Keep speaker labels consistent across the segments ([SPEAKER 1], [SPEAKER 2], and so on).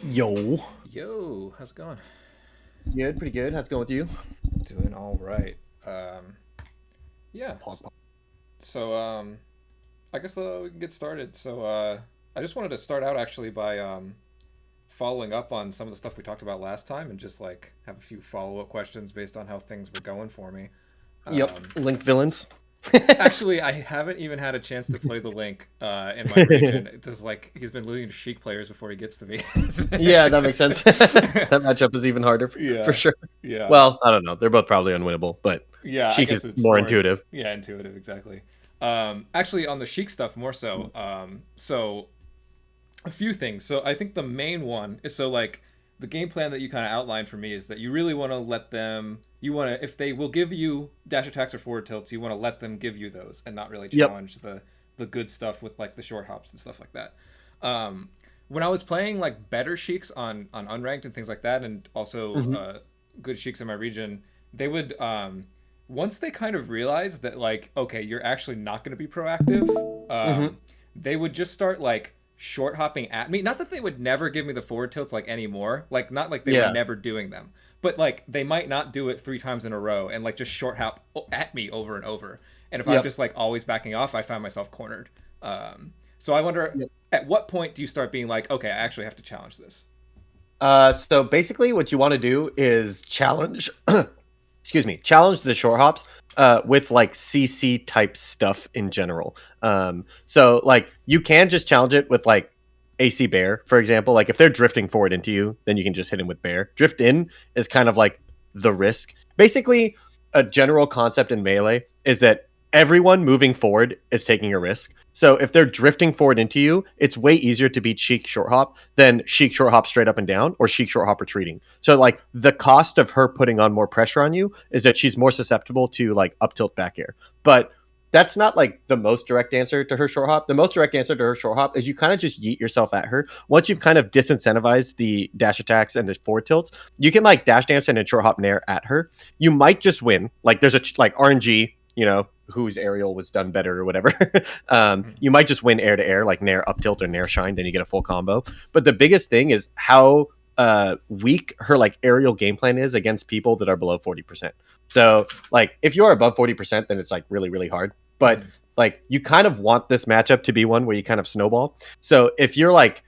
[SPEAKER 1] Yo.
[SPEAKER 2] Yo, how's it going?
[SPEAKER 1] Good, pretty good. How's it going with you?
[SPEAKER 2] Doing all right. Um, yeah.
[SPEAKER 1] Pog, pog.
[SPEAKER 2] So, I guess we can get started. I just wanted to start out actually by following up on some of the stuff we talked about last time and just like have a few follow-up questions based on how things were going for me.
[SPEAKER 1] Yep.
[SPEAKER 2] Um,
[SPEAKER 1] Link villains.
[SPEAKER 2] Actually, I haven't even had a chance to play the Link in my region. It's just like he's been losing to Sheik players before he gets to me.
[SPEAKER 1] Yeah, that makes sense. That matchup is even harder for
[SPEAKER 2] Yeah,
[SPEAKER 1] sure.
[SPEAKER 2] yeah.
[SPEAKER 1] Well, I don't know. They're both probably unwinnable, but
[SPEAKER 2] Yeah, I
[SPEAKER 1] Sheik is
[SPEAKER 2] guess it's
[SPEAKER 1] more
[SPEAKER 2] more
[SPEAKER 1] intuitive.
[SPEAKER 2] yeah, intuitive, exactly. Actually on the Sheik stuff more so. So a few things. So I think the main one is so like the game plan that you kind of outlined for me is that you really want to let them you want to if they will give you dash attacks or forward tilts, you want to let them give you those and not really
[SPEAKER 1] Yep.
[SPEAKER 2] challenge the good stuff with like the short hops and stuff like that. Um, when I was playing like better Sheiks on unranked and things like that, and also
[SPEAKER 1] Hmm.
[SPEAKER 2] good Sheiks in my region, they would once they kind of realized that like okay, you're actually not going to be proactive,
[SPEAKER 1] Hmm.
[SPEAKER 2] they would just start like short hopping at me. Not that they would never give me the forward tilts like anymore, like not like they were
[SPEAKER 1] Yeah.
[SPEAKER 2] never doing them, but like they might not do it 3 times in a row and like just short hop at me over and over. And if I'm
[SPEAKER 1] Yep.
[SPEAKER 2] just like always backing off, I find myself cornered. So I wonder
[SPEAKER 1] Yep.
[SPEAKER 2] at what point do you start being like, okay, I actually have to challenge this?
[SPEAKER 1] So basically, what you want to do is challenge. Excuse me. Challenge the short hops. With like CC type stuff in general. So like you can just challenge it with like AC Bear, for example. Like if they're drifting forward into you, then you can just hit him with Bear. Drift in is kind of like the risk. Basically, a general concept in Melee is that everyone moving forward is taking a risk. So if they're drifting forward into you, it's way easier to beat Sheik short hop than Sheik short hop straight up and down or Sheik short hop retreating. So like the cost of her putting on more pressure on you is that she's more susceptible to like up tilt back air. But that's not like the most direct answer to her short hop. The most direct answer to her short hop is you kind of just yeet yourself at her. Once you've kind of disincentivized the dash attacks and the forward tilts, you can like dash dance and then short hop nair at her. You might just win. Like there's a like RNG, whose aerial was done better or whatever.
[SPEAKER 2] Mm-hmm.
[SPEAKER 1] You might just win air to air, like nair up tilt or nair shine, then you get a full combo. But the biggest thing is how weak her like aerial game plan is against people that are below 40%. So like if you're above 40%, then it's like really, really hard. But
[SPEAKER 2] Mm-hmm.
[SPEAKER 1] like you kind of want this matchup to be one where you kind of snowball. So if you're like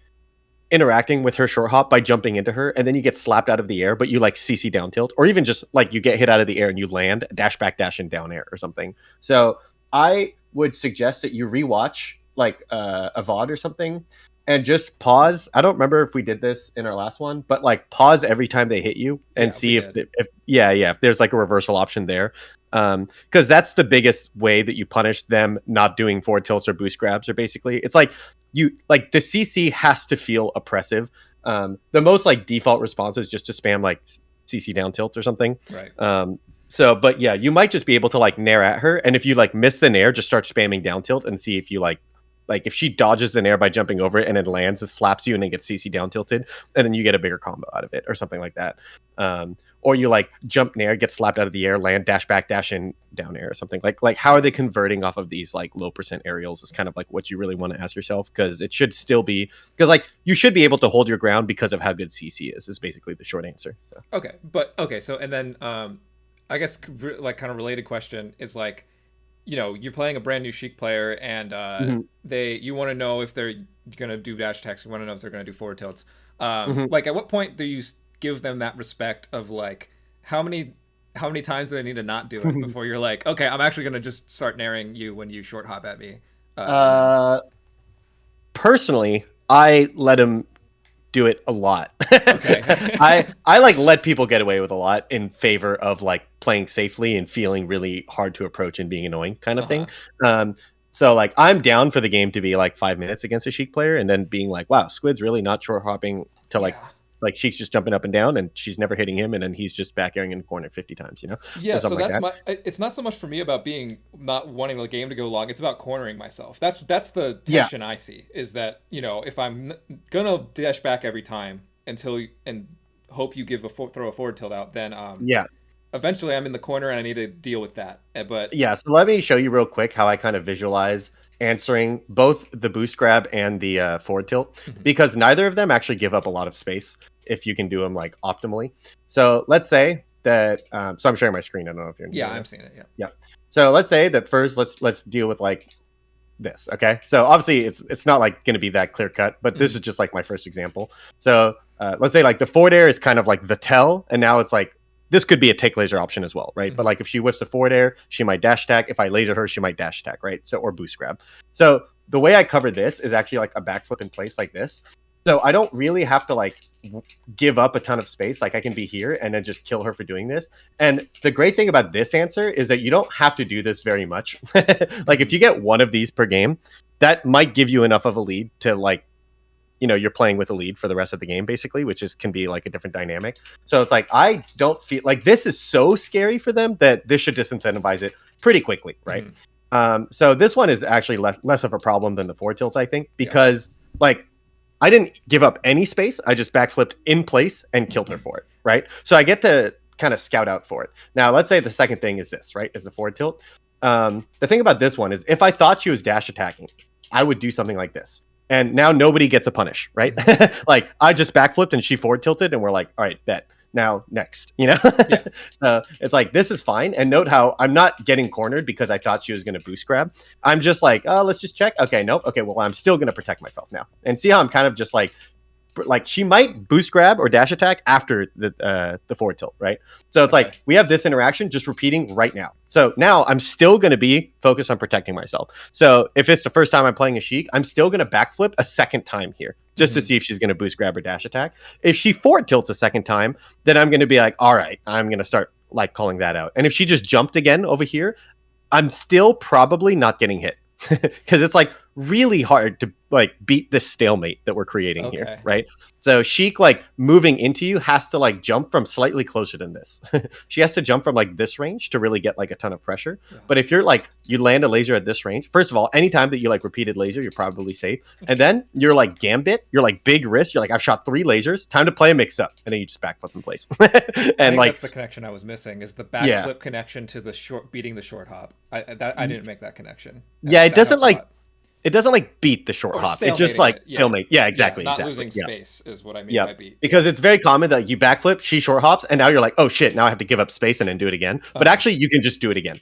[SPEAKER 1] interacting with her short hop by jumping into her and then you get slapped out of the air, but you like CC down tilt, or even just like you get hit out of the air and you land, dash back, dash in down air or something. So I would suggest that you rewatch like a VOD or something and just pause. I don't remember if we did this in our last one, but like pause every time they hit you and
[SPEAKER 2] Yeah, we
[SPEAKER 1] see if,
[SPEAKER 2] did.
[SPEAKER 1] if yeah, yeah, if there's like a reversal option there. Because that's the biggest way that you punish them not doing forward tilts or boost grabs, or basically it's like you like the CC has to feel oppressive. The most like default response is just to spam like CC down tilt or something.
[SPEAKER 2] Right.
[SPEAKER 1] So, but yeah, you might just be able to like nair at her, and if you like miss the nair, just start spamming down tilt and see if you like if she dodges the nair by jumping over it and it lands, it slaps you and then gets CC down tilted, and then you get a bigger combo out of it or something like that. Or you like jump nair, get slapped out of the air, land, dash back, dash in, down air or something. Like how are they converting off of these like low percent aerials is kind of like what you really want to ask yourself, because it should still be, because like you should be able to hold your ground because of how good CC is basically the short answer. So
[SPEAKER 2] Okay, but okay, so and then I guess like kind of related question is like you're playing a brand new Sheik player and
[SPEAKER 1] mhm,
[SPEAKER 2] they you want to know if they're gonna do dash attacks, you want to know if they're gonna do forward tilts.
[SPEAKER 1] mhm.
[SPEAKER 2] Like at what point do you give them that respect of like how many how many times do they need to not do it before you're like okay, I'm actually gonna just start narrowing you when you short hop at me, and then
[SPEAKER 1] uh Personally, I let him do it a lot. I
[SPEAKER 2] okay.
[SPEAKER 1] I like let people get away with a lot in favor of like playing safely and feeling really hard to approach and being annoying kind of
[SPEAKER 2] Uh-huh.
[SPEAKER 1] thing. Um, so like I'm down for the game to be like 5 minutes against a Sheik player and then being like, wow, Squid's really not short hopping to
[SPEAKER 2] Yeah.
[SPEAKER 1] like Sheik's just jumping up and down and she's never hitting him and then he's just back airing in the corner 50 times,
[SPEAKER 2] Yeah,
[SPEAKER 1] or
[SPEAKER 2] so
[SPEAKER 1] something like
[SPEAKER 2] that's
[SPEAKER 1] that.
[SPEAKER 2] my it's not so much for me about being not wanting the game to go long, it's about cornering myself. That's the
[SPEAKER 1] Yeah.
[SPEAKER 2] tension I see is that, if I'm gonna dash back every time and hope you give throw a forward tilt out, then
[SPEAKER 1] Yeah.
[SPEAKER 2] eventually I'm in the corner and I need to deal with that. But
[SPEAKER 1] Yeah, so let me show you real quick how I kind of visualize answering both the boost grab and the forward tilt,
[SPEAKER 2] Mhm.
[SPEAKER 1] because neither of them actually give up a lot of space if you can do them like optimally. So let's say that. So I'm sharing my screen. I don't know if you're in
[SPEAKER 2] Yeah,
[SPEAKER 1] here.
[SPEAKER 2] I'm seeing it. Yeah.
[SPEAKER 1] Yeah. So let's say that first. Let's deal with like this. Okay. So obviously it's not like going to be that clear cut, but this
[SPEAKER 2] Mhm.
[SPEAKER 1] is just like my first example. So let's say like the forward air is kind of like the tell, and now it's like this could be a take laser option as well, right? But
[SPEAKER 2] Mhm.
[SPEAKER 1] like if she whips a forward air, she might dash attack. If I laser her, she might dash attack, right? So or boost grab. So the way I cover this is actually like a backflip in place like this. So I don't really have to like give up a ton of space. Like I can be here and then just kill her for doing this. And the great thing about this answer is that you don't have to do this very much. Like if
[SPEAKER 2] Mhm.
[SPEAKER 1] you get one of these per game, that might give you enough of a lead to like, you're playing with a lead for the rest of the game, basically, which is can be like a different dynamic. So it's like I don't feel like this is so scary for them that this should disincentivize it pretty quickly, right?
[SPEAKER 2] Mhm.
[SPEAKER 1] So this one is actually less of a problem than the four tilts, I think,
[SPEAKER 2] Yeah.
[SPEAKER 1] because like I didn't give up any space. I just backflipped in place and killed her
[SPEAKER 2] Mhm.
[SPEAKER 1] for it, right? So I get to kind of scout out for it. Now, let's say the second thing is this, right? Is the forward tilt. The thing about this one is if I thought she was dash attacking, I would do something like this. And now nobody gets a punish, right?
[SPEAKER 2] Mhm.
[SPEAKER 1] Like I just backflipped and she forward tilted, and we're like, all right, bet. Now next,
[SPEAKER 2] Yeah.
[SPEAKER 1] So it's like this is fine. And note how I'm not getting cornered because I thought she was going to boost grab. I'm just like, oh, let's just check. Okay, nope. Okay, well, I'm still going to protect myself now. And see how I'm kind of just like she might boost grab or dash attack after the forward tilt, right? So it's
[SPEAKER 2] Okay.
[SPEAKER 1] like we have this interaction just repeating right now. So now I'm still going to be focused on protecting myself. So if it's the first time I'm playing a Sheik, I'm still going to backflip a second time here just to
[SPEAKER 2] Mhm.
[SPEAKER 1] see if she's going to boost grab or dash attack. If she forward tilts a second time, then I'm going to be like, all right, I'm going to start like calling that out. And if she just jumped again over here, I'm still probably not getting hit because it's like really hard to like beat this stalemate that we're creating here,
[SPEAKER 2] Okay.
[SPEAKER 1] right? So Sheik like moving into you has to like jump from slightly closer than this. She has to jump from like this range to really get like a ton of pressure.
[SPEAKER 2] Yeah.
[SPEAKER 1] But if you're like you land a laser at this range, first of all, anytime that you like repeated laser, you're probably safe. And then you're like gambit, you're like big risk. You're like I've shot 3 lasers, time to play a mix up, and then you just backflip in place.
[SPEAKER 2] I
[SPEAKER 1] And
[SPEAKER 2] think
[SPEAKER 1] like
[SPEAKER 2] that's the connection I was missing is the
[SPEAKER 1] yeah,
[SPEAKER 2] backflip connection to the short beating the short hop. I didn't make that connection,
[SPEAKER 1] yeah,
[SPEAKER 2] and
[SPEAKER 1] it
[SPEAKER 2] that
[SPEAKER 1] doesn't
[SPEAKER 2] helps a
[SPEAKER 1] like
[SPEAKER 2] lot.
[SPEAKER 1] it doesn't like beat the short
[SPEAKER 2] Or
[SPEAKER 1] hop. It just
[SPEAKER 2] stalemating
[SPEAKER 1] like
[SPEAKER 2] it. Yeah.
[SPEAKER 1] stalemate. Yeah,
[SPEAKER 2] Yeah.
[SPEAKER 1] exactly,
[SPEAKER 2] Not
[SPEAKER 1] exactly.
[SPEAKER 2] losing
[SPEAKER 1] Yeah.
[SPEAKER 2] space is what I mean
[SPEAKER 1] Yeah,
[SPEAKER 2] by beat. Yeah.
[SPEAKER 1] because it's very common that you backflip, she short hops, and now you're like, oh shit, now I have to give up space and then do it again. But
[SPEAKER 2] Uh-huh.
[SPEAKER 1] actually, you can just do it again.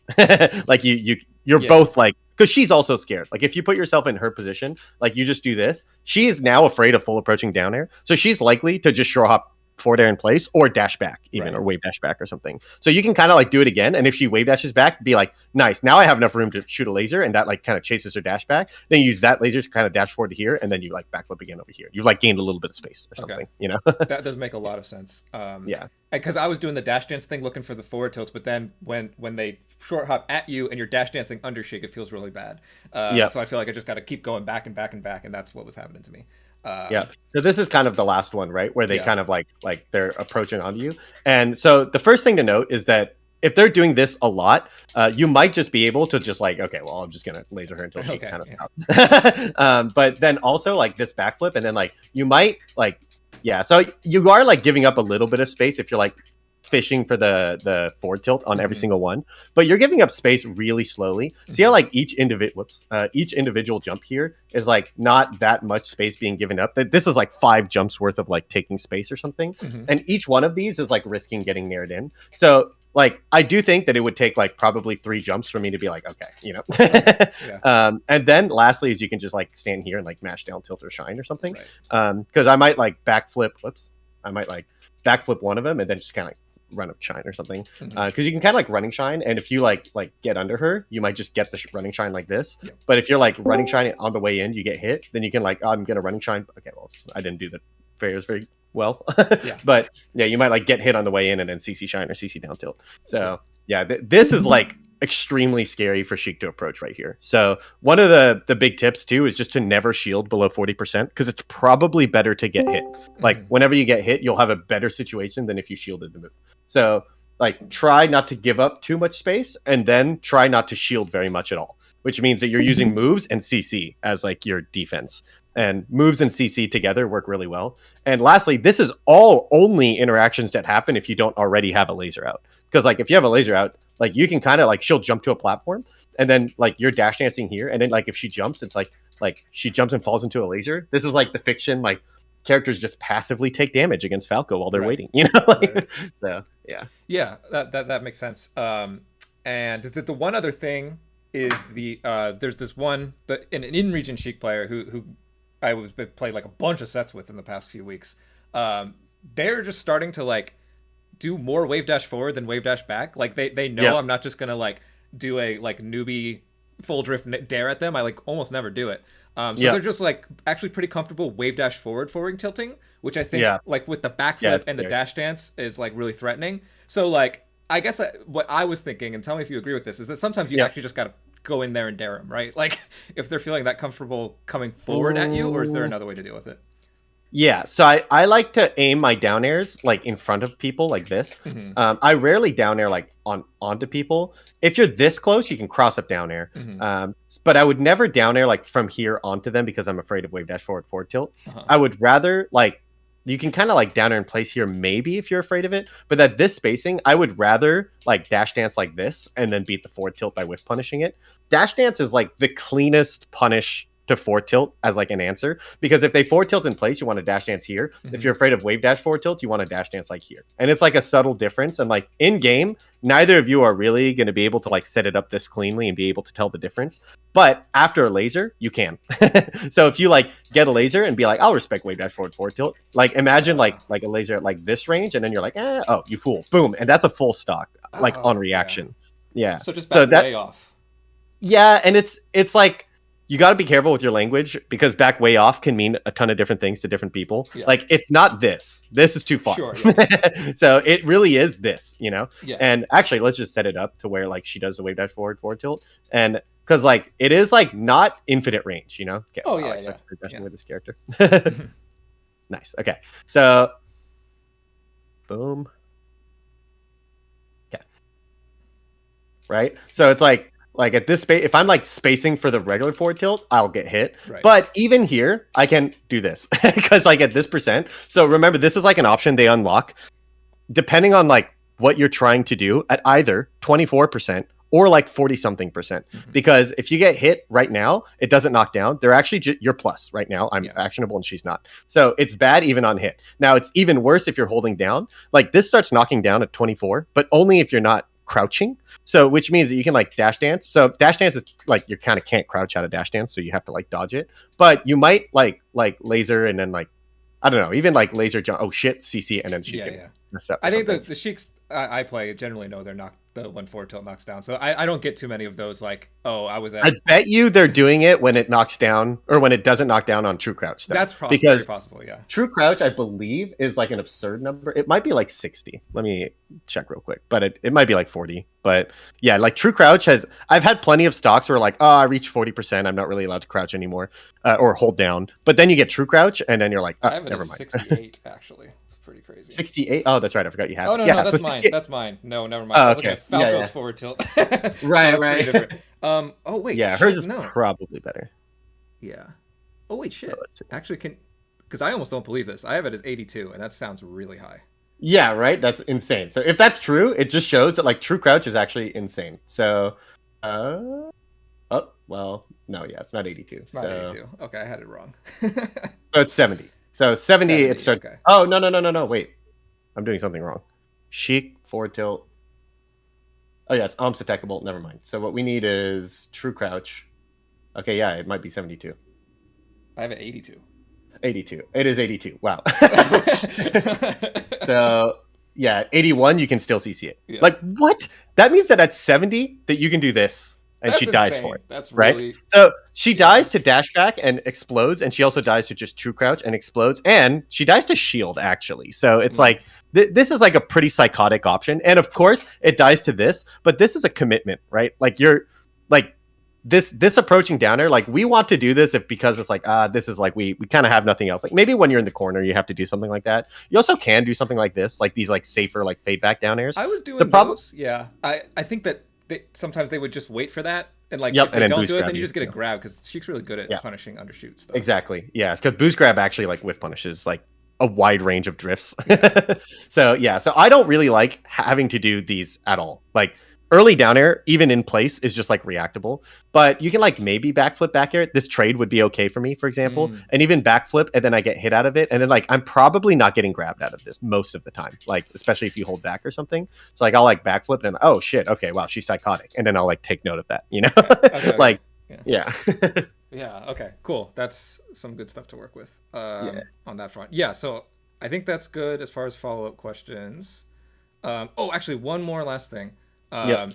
[SPEAKER 1] Like you're
[SPEAKER 2] Yeah.
[SPEAKER 1] both like, because she's also scared. Like if you put yourself in her position, like you just do this, she is now afraid of full approaching down air, so she's likely to just short hop forward air in place or dash back even
[SPEAKER 2] Right.
[SPEAKER 1] or wave dash back or something. So you can kind of like do it again, and if she wave dashes back, be like, nice, now I have enough room to shoot a laser, and that like kind of chases her dash back. Then you use that laser to kind of dash forward to here, and then you like backflip again over here. You've like gained a little bit of space or
[SPEAKER 2] Okay.
[SPEAKER 1] something.
[SPEAKER 2] That does make a lot of sense.
[SPEAKER 1] Yeah.
[SPEAKER 2] Because I was doing the dash dance thing, looking for the forward tilts, but then when they short hop at you and you're dash dancing under Sheik, it feels really bad.
[SPEAKER 1] Yeah.
[SPEAKER 2] So I feel like I just got to keep going back and back and back, and that's what was happening to me.
[SPEAKER 1] Yeah. So this is kind of the last one, right? Where they
[SPEAKER 2] Yeah.
[SPEAKER 1] kind of like they're approaching onto you. And so the first thing to note is that if they're doing this a lot, you might just be able to just like, okay, well, I'm just gonna laser her until she
[SPEAKER 2] Okay,
[SPEAKER 1] kind of
[SPEAKER 2] yeah.
[SPEAKER 1] stops. But then also like this backflip, and then like you might like, yeah. So you are like giving up a little bit of space if you're like fishing for the forward tilt on every
[SPEAKER 2] Mhm.
[SPEAKER 1] single one, but you're giving up space really slowly. See how like each individual jump here is like not that much space being given up. That this is like 5 jumps worth of like taking space or something,
[SPEAKER 2] Mhm.
[SPEAKER 1] and each one of these is like risking getting nared in. So like I do think that it would take like probably 3 jumps for me to be like, okay.
[SPEAKER 2] Yeah.
[SPEAKER 1] And then lastly is you can just like stand here and like mash down tilt or shine or something,
[SPEAKER 2] Right.
[SPEAKER 1] because I might like backflip. Whoops, I might like backflip one of them and then just kind of run up shine or something,
[SPEAKER 2] Mhm.
[SPEAKER 1] because you can kind of like running shine, and if you like get under her, you might just get the running shine like this.
[SPEAKER 2] Yep.
[SPEAKER 1] But if you're like running shine on the way in, you get hit, then you can like, oh, I'm gonna running shine. Okay, well, I didn't do the prayers very well.
[SPEAKER 2] Yeah.
[SPEAKER 1] But yeah, you might like get hit on the way in and then CC shine or CC down tilt. So yeah, this is like extremely scary for Sheik to approach right here. So one of the big tips too is just to never shield below 40%, because it's probably better to get hit. Like
[SPEAKER 2] Mhm.
[SPEAKER 1] whenever you get hit, you'll have a better situation than if you shielded the move. So like try not to give up too much space, and then try not to shield very much at all, which means that you're using moves and CC as like your defense. And moves and CC together work really well. And lastly, this is all only interactions that happen if you don't already have a laser out. Because like if you have a laser out, like you can kind of like she'll jump to a platform, and then like you're dash dancing here, and then like if she jumps, it's like she jumps and falls into a laser. This is like the fiction, like characters just passively take damage against Falco while they're
[SPEAKER 2] Right.
[SPEAKER 1] waiting, you know? Like,
[SPEAKER 2] Right.
[SPEAKER 1] so yeah.
[SPEAKER 2] Yeah, that makes sense. And the one other thing is there's this one an in-region Sheik player who I was played like a bunch of sets with in the past few weeks. They're just starting to like do more wave dash forward than wave dash back. Like they know
[SPEAKER 1] Yeah.
[SPEAKER 2] I'm not just gonna like do a like newbie full drift dare at them. I like almost never do it. So
[SPEAKER 1] Yeah.
[SPEAKER 2] they're just like actually pretty comfortable wave dash forward tilting, which I think
[SPEAKER 1] Yeah.
[SPEAKER 2] like with the
[SPEAKER 1] Yeah,
[SPEAKER 2] backflip
[SPEAKER 1] it's
[SPEAKER 2] and the
[SPEAKER 1] scary.
[SPEAKER 2] dash dance is like really threatening. So like I guess what I was thinking, and tell me if you agree with this, is that sometimes you
[SPEAKER 1] Yeah.
[SPEAKER 2] actually just gotta go in there and dare them, right? Like if they're feeling that comfortable coming forward at you, or is there another way to deal with it?
[SPEAKER 1] Yeah, so I like to aim my down airs like in front of people like this.
[SPEAKER 2] Mm-hmm.
[SPEAKER 1] I rarely down air like onto people. If you're this close, you can cross up down air.
[SPEAKER 2] Mm-hmm.
[SPEAKER 1] But I would never down air like from here onto them because I'm afraid of wave dash forward tilt.
[SPEAKER 2] Uh-huh.
[SPEAKER 1] I would rather like you can kind of like down air in place here maybe if you're afraid of it. But at this spacing, I would rather like dash dance like this and then beat the forward tilt by whiff punishing it. Dash dance is like the cleanest punish to forward tilt as like an answer, because if they forward tilt in place, you want to dash dance here.
[SPEAKER 2] Mm-hmm.
[SPEAKER 1] If you're afraid of wave dash forward tilt, you want to dash dance like here. And it's like a subtle difference. And like in game, neither of you are really going to be able to like set it up this cleanly and be able to tell the difference. But after a laser, you can. So if you like get a laser and be like, I'll respect wave dash forward tilt. Like imagine like a laser at like this range, and then you're like, oh, you fool, boom, and that's a full stock like on reaction. Yeah.
[SPEAKER 2] So just back way off.
[SPEAKER 1] Yeah, and it's like you got to be careful with your language because back way off can mean a ton of different things to different people. Yeah. Like it's not this. This is too far.
[SPEAKER 2] Sure, yeah.
[SPEAKER 1] So it really is this, you know?
[SPEAKER 2] Yeah.
[SPEAKER 1] And actually, let's just set it up to where like she does the wave dash forward tilt. And because like it is like not infinite range, you know? Okay,
[SPEAKER 2] oh, yeah,
[SPEAKER 1] yeah. With this character. Nice. Okay. So boom. Okay. Right? So it's like at this space, if I'm like spacing for the regular forward tilt, I'll get hit.
[SPEAKER 2] Right.
[SPEAKER 1] But even here, I can do this because like at this percent. So remember, this is like an option they unlock depending on like what you're trying to do at either 24% or like 40 something percent. Mm-hmm. Because if you get hit right now, it doesn't knock down. They're actually you're plus right now. I'm actionable and she's not. So it's bad even on hit. Now it's even worse if you're holding down. Like this starts knocking down at 24, but only if you're not crouching. So which means that you can like dash dance. So dash dance is like you kind of can't crouch out of dash dance, so you have to like dodge it. But you might like laser and then like I don't know, even like laser jump. Oh shit, CC, and then she's getting messed up.
[SPEAKER 2] I think the Sheiks I play generally know they're not the when forward tilt knocks down. So I don't get too many of those like, oh, I was at.
[SPEAKER 1] I bet you they're doing it when it knocks down or when it doesn't knock down on true crouch. Though.
[SPEAKER 2] That's very possible, yeah.
[SPEAKER 1] True crouch, I believe, is like an absurd number. It might be like 60. Let me check real quick, but it might be like 40. But yeah, like true crouch I've had plenty of stocks where like, oh, I reached 40%. I'm not really allowed to crouch anymore or hold down. But then you get true crouch and then you're like, oh, never mind.
[SPEAKER 2] 68 actually. Pretty crazy.
[SPEAKER 1] 68. Oh, that's right. I forgot you have.
[SPEAKER 2] Oh no, that's so mine. 68. That's mine. No, never mind.
[SPEAKER 1] Oh,
[SPEAKER 2] okay. Falco's forward tilt.
[SPEAKER 1] right.
[SPEAKER 2] Oh wait.
[SPEAKER 1] Yeah, hers is probably better.
[SPEAKER 2] Yeah. Oh wait, shit. So actually, because I almost don't believe this. I have it as 82, and that sounds really high.
[SPEAKER 1] Yeah, right. That's insane. So if that's true, it just shows that like true crouch is actually insane. So, oh well, no, yeah, it's not 82.
[SPEAKER 2] It's not 82. Okay, I had it wrong.
[SPEAKER 1] So it's 70. So 70 it starts. Okay. Oh, no. Wait. I'm doing something wrong. Sheik, forward tilt. Oh, yeah, it's almost attackable. Never mind. So what we need is true crouch. Okay, yeah, it might be 72.
[SPEAKER 2] I have it 82.
[SPEAKER 1] 82. It is 82. Wow. So, yeah, 81, you can still CC it. Yeah. Like, what? That means that at 70, that you can do this. And she dies for it.
[SPEAKER 2] That's
[SPEAKER 1] right.
[SPEAKER 2] Really...
[SPEAKER 1] So she dies to dash back and explodes, and she also dies to just true crouch and explodes, and she dies to shield actually. So it's like this is like a pretty psychotic option, and of course it dies to this, but this is a commitment, right? Like you're like this approaching downer. Like we want to do this because it's like this is like we kind of have nothing else. Like maybe when you're in the corner you have to do something like that. You also can do something like this, like these like safer like fade back down airs.
[SPEAKER 2] I was doing those. Yeah, I think that. Sometimes they would just wait for that, and like if they don't do it, then you just get a grab because Sheik's really good at punishing undershoot stuff.
[SPEAKER 1] Exactly, yeah, because boost grab actually like whiff punishes like a wide range of drifts. So I don't really like having to do these at all. Like early down air, even in place, is just like reactable. But you can like maybe backflip back air. This trade would be okay for me, for example,
[SPEAKER 2] Mm.
[SPEAKER 1] and even backflip, and then I get hit out of it, and then like I'm probably not getting grabbed out of this most of the time, like especially if you hold back or something. So like I'll like backflip and oh shit, okay, wow, she's psychotic, and then I'll like take note of that, you know,
[SPEAKER 2] Okay. Okay. Okay.
[SPEAKER 1] like
[SPEAKER 2] Yeah.
[SPEAKER 1] yeah,
[SPEAKER 2] Yeah. Okay. Cool. That's some good stuff to work with
[SPEAKER 1] yeah,
[SPEAKER 2] on that front. Yeah. So I think that's good as far as follow up questions. Oh, actually, one more last thing.
[SPEAKER 1] yep,
[SPEAKER 2] Um,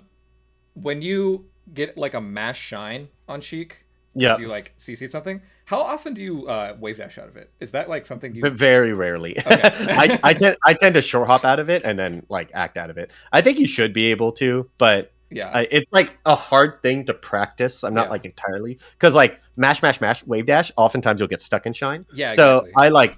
[SPEAKER 2] when you get like a mass shine on Sheik because
[SPEAKER 1] yep.
[SPEAKER 2] you like CC'd something, how often do you wave dash out of it? Is that like something
[SPEAKER 1] But
[SPEAKER 2] you?
[SPEAKER 1] very rarely.
[SPEAKER 2] Okay.
[SPEAKER 1] I tend to short hop out of it and then like act out of it. I think you should be able to, but
[SPEAKER 2] Yeah.
[SPEAKER 1] it's like a hard thing to practice. I'm not
[SPEAKER 2] Yeah.
[SPEAKER 1] like entirely because like mash wave dash. Oftentimes you'll get stuck in shine.
[SPEAKER 2] Yeah.
[SPEAKER 1] So
[SPEAKER 2] Exactly.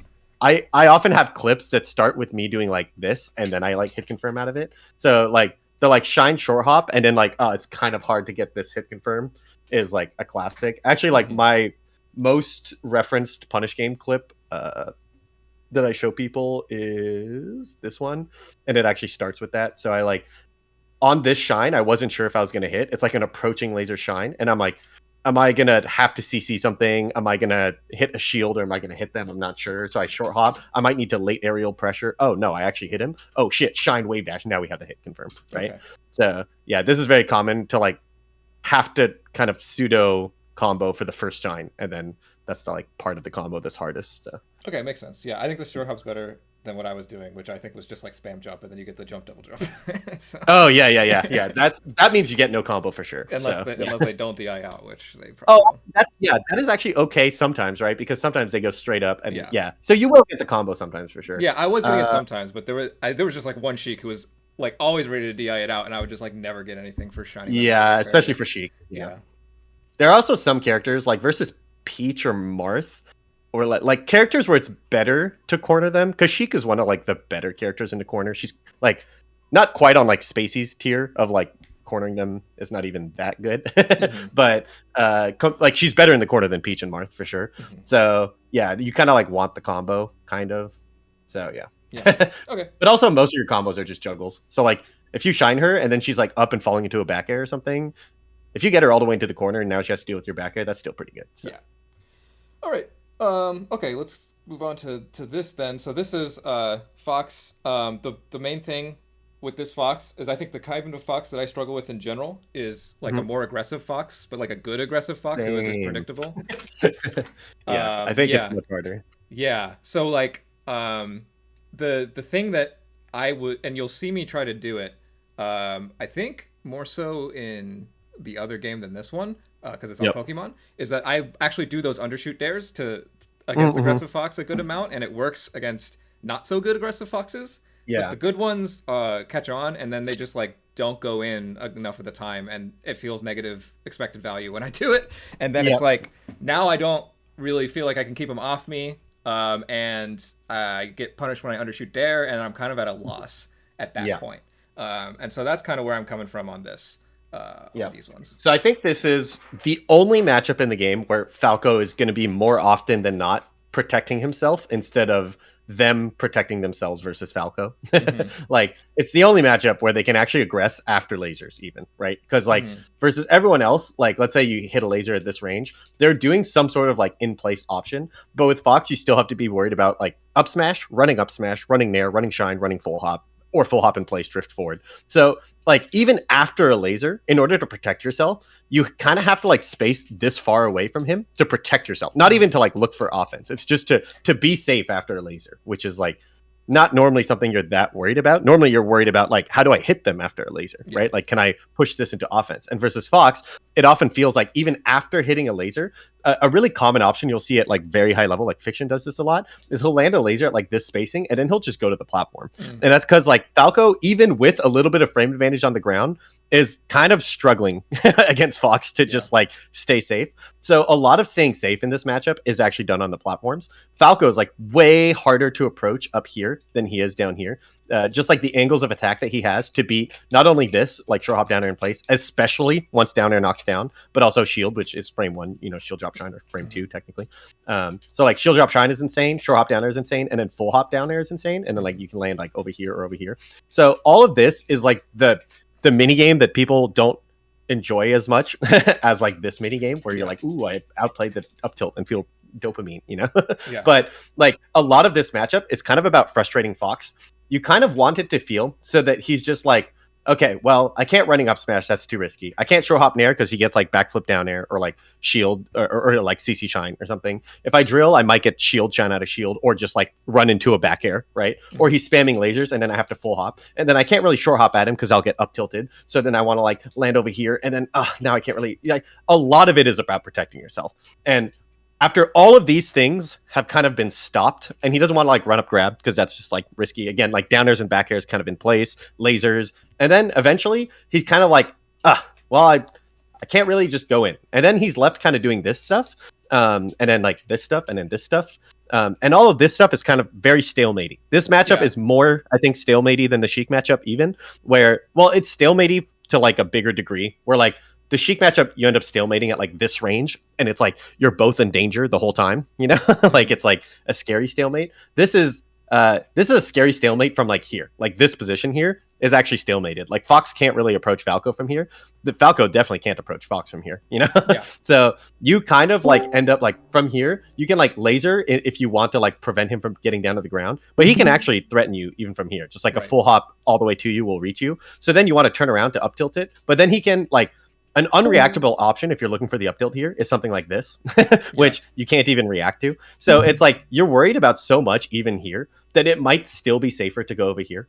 [SPEAKER 1] I often have clips that start with me doing like this and then I like hit confirm out of it. So like the like shine short hop and then like oh it's kind of hard to get this hit confirm is like a classic. Actually, like
[SPEAKER 2] Hmm.
[SPEAKER 1] my most referenced punish game clip that I show people is this one, and it actually starts with that. So I like on this shine, I wasn't sure if I was gonna hit. It's like an approaching laser shine, and I'm like, am I gonna have to CC something? Am I gonna hit a shield or am I gonna hit them? I'm not sure. So I short hop. I might need to late aerial pressure. Oh no, I actually hit him. Oh shit, shine wave dash. Now we have the hit confirmed, right?
[SPEAKER 2] Okay.
[SPEAKER 1] So yeah, this is very common to like have to kind of pseudo combo for the first shine, and then that's the like part of the combo that's hardest. So.
[SPEAKER 2] Okay. Makes sense. Yeah. I think the short hop's better than what I was doing, which I think was just like spam jump, and then you get the jump double jump. So.
[SPEAKER 1] Oh yeah. That means you get no combo for sure.
[SPEAKER 2] unless
[SPEAKER 1] So
[SPEAKER 2] they
[SPEAKER 1] yeah.
[SPEAKER 2] unless they don't DI out, which they
[SPEAKER 1] Oh,
[SPEAKER 2] probably will.
[SPEAKER 1] that's yeah. That is actually okay sometimes, right? Because sometimes they go straight up, and
[SPEAKER 2] Yeah.
[SPEAKER 1] yeah. So you will get the combo sometimes for sure.
[SPEAKER 2] Yeah, I was getting it
[SPEAKER 1] Uh,
[SPEAKER 2] sometimes, but there was just like one Sheik who was like always ready to DI it out, and I would just like never get anything for shining them out of
[SPEAKER 1] yeah,
[SPEAKER 2] it
[SPEAKER 1] especially
[SPEAKER 2] fairly.
[SPEAKER 1] for Sheik. Yeah,
[SPEAKER 2] Yeah.
[SPEAKER 1] there are also some characters like versus Peach or Marth, or like characters where it's better to corner them because Sheik is one of like the better characters in the corner. She's like not quite on like Spacey's tier of like cornering them is not even that good,
[SPEAKER 2] Hmm.
[SPEAKER 1] but like she's better in the corner than Peach and Marth for sure.
[SPEAKER 2] Hmm.
[SPEAKER 1] So yeah, you kind of like want the combo, kind of. So yeah,
[SPEAKER 2] Yeah. Okay.
[SPEAKER 1] but also most of your combos are just juggles. So like if you shine her and then she's like up and falling into a back air or something, if you get her all the way into the corner and now she has to deal with your back air, that's still pretty good. So
[SPEAKER 2] Yeah. All right. Okay. Let's move on to this then. So this is Fox. The main thing with this Fox is I think the kind of Fox that I struggle with in general is like a
[SPEAKER 1] mhm.
[SPEAKER 2] more aggressive Fox, but like a good aggressive Fox who isn't
[SPEAKER 1] Same.
[SPEAKER 2] predictable.
[SPEAKER 1] Yeah, I think it's
[SPEAKER 2] Yeah.
[SPEAKER 1] much harder.
[SPEAKER 2] Yeah. So like the thing that I would, and you'll see me try to do it, I think more so in the other game than this one, because it's on
[SPEAKER 1] Yep.
[SPEAKER 2] Pokemon, is that I actually do those undershoot dares to against
[SPEAKER 1] Mm-hmm.
[SPEAKER 2] aggressive fox a good amount, and it works against not so good aggressive foxes. But
[SPEAKER 1] Yeah.
[SPEAKER 2] the good ones catch on, and then they just like don't go in enough of the time, and it feels negative expected value when I do it. And then
[SPEAKER 1] Yeah.
[SPEAKER 2] it's like now I don't really feel like I can keep them off me, and I get punished when I undershoot dare, and I'm kind of at a loss at that
[SPEAKER 1] Yeah.
[SPEAKER 2] point. And so that's kind of where I'm coming from on this,
[SPEAKER 1] Yeah.
[SPEAKER 2] on these ones.
[SPEAKER 1] So I think this is the only matchup in the game where Falco is going to be more often than not protecting himself instead of them protecting themselves versus Falco.
[SPEAKER 2] Hmm.
[SPEAKER 1] Like it's the only matchup where they can actually aggress after lasers even, right? Cuz like
[SPEAKER 2] Hmm.
[SPEAKER 1] versus everyone else, like let's say you hit a laser at this range, they're doing some sort of like in place option, but with Fox you still have to be worried about like up smash, running nair, running shine, running full hop or full hop in place drift forward. So like even after a laser, in order to protect yourself, you kind of have to like space this far away from him to protect yourself. Not even to like look for offense. It's just to be safe after a laser, which is like not normally something you're that worried about. Normally you're worried about like how do I hit them after a laser,
[SPEAKER 2] Yeah.
[SPEAKER 1] right? Like can I push this into offense? And versus Fox, it often feels like even after hitting a laser, a really common option you'll see at like very high level, like Fiction does this a lot, is he'll land a laser at like this spacing and then he'll just go to the platform.
[SPEAKER 2] Mm.
[SPEAKER 1] And that's because like Falco, even with a little bit of frame advantage on the ground, is kind of struggling against Fox to just like stay safe. So a lot of staying safe in this matchup is actually done on the platforms. Falco is like way harder to approach up here than he is down here. Just like the angles of attack that he has to beat not only this, like short hop down air in place, especially once down air knocks down, but also shield, which is frame one, you know, shield drop shine or frame two technically. So like shield drop shine is insane, short hop down air is insane, and then full hop down air is insane, and then like you can land like over here or over here. So all of this is like the the mini game that people don't enjoy as much as like this mini game where you're like, ooh, I outplayed the up tilt and feel dopamine, you know.
[SPEAKER 2] Yeah.
[SPEAKER 1] But like a lot of this matchup is kind of about frustrating Fox. You kind of want it to feel so that he's just like, okay, well, I can't running up smash. That's too risky. I can't short hop nair because he gets like backflip down air or like shield or like CC shine or something. If I drill, I might get shield shine out of shield or just like run into a back air, right? Mm-hmm. Or he's spamming lasers and then I have to full hop. And then I can't really short hop at him because I'll get up tilted. So then I want to like land over here. And then now I can't really, like, a lot of it is about protecting yourself. And after all of these things have kind of been stopped, and he doesn't want to like run up grab because that's just like risky. Again, like down airs and back airs kind of in place, lasers, and then eventually he's kind of like, well, I can't really just go in. And then he's left kind of doing this stuff, and then like this stuff, and then this stuff. And all of this stuff is kind of very stalematy. This matchup is more, I think, stalematy than the Sheik matchup even, where, well, it's stalematy to like a bigger degree, where like the Sheik matchup, you end up stalemating at like this range, and it's like you're both in danger the whole time, you know? Like it's like a scary stalemate. This is a scary stalemate from like here. Like this position here is actually stalemated. Like Fox can't really approach Falco from here. The Falco definitely can't approach Fox from here, you know? Yeah. So you kind of like end up like from here, you can like laser if you want to like prevent him from getting down to the ground, but he can actually threaten you even from here. Just like a full hop all the way to you will reach you. So then you want to turn around to up tilt it, but then he can like, an unreactable option, if you're looking for the up tilt here, is something like this, which you can't even react to. So it's like you're worried about so much even here that it might still be safer to go over here.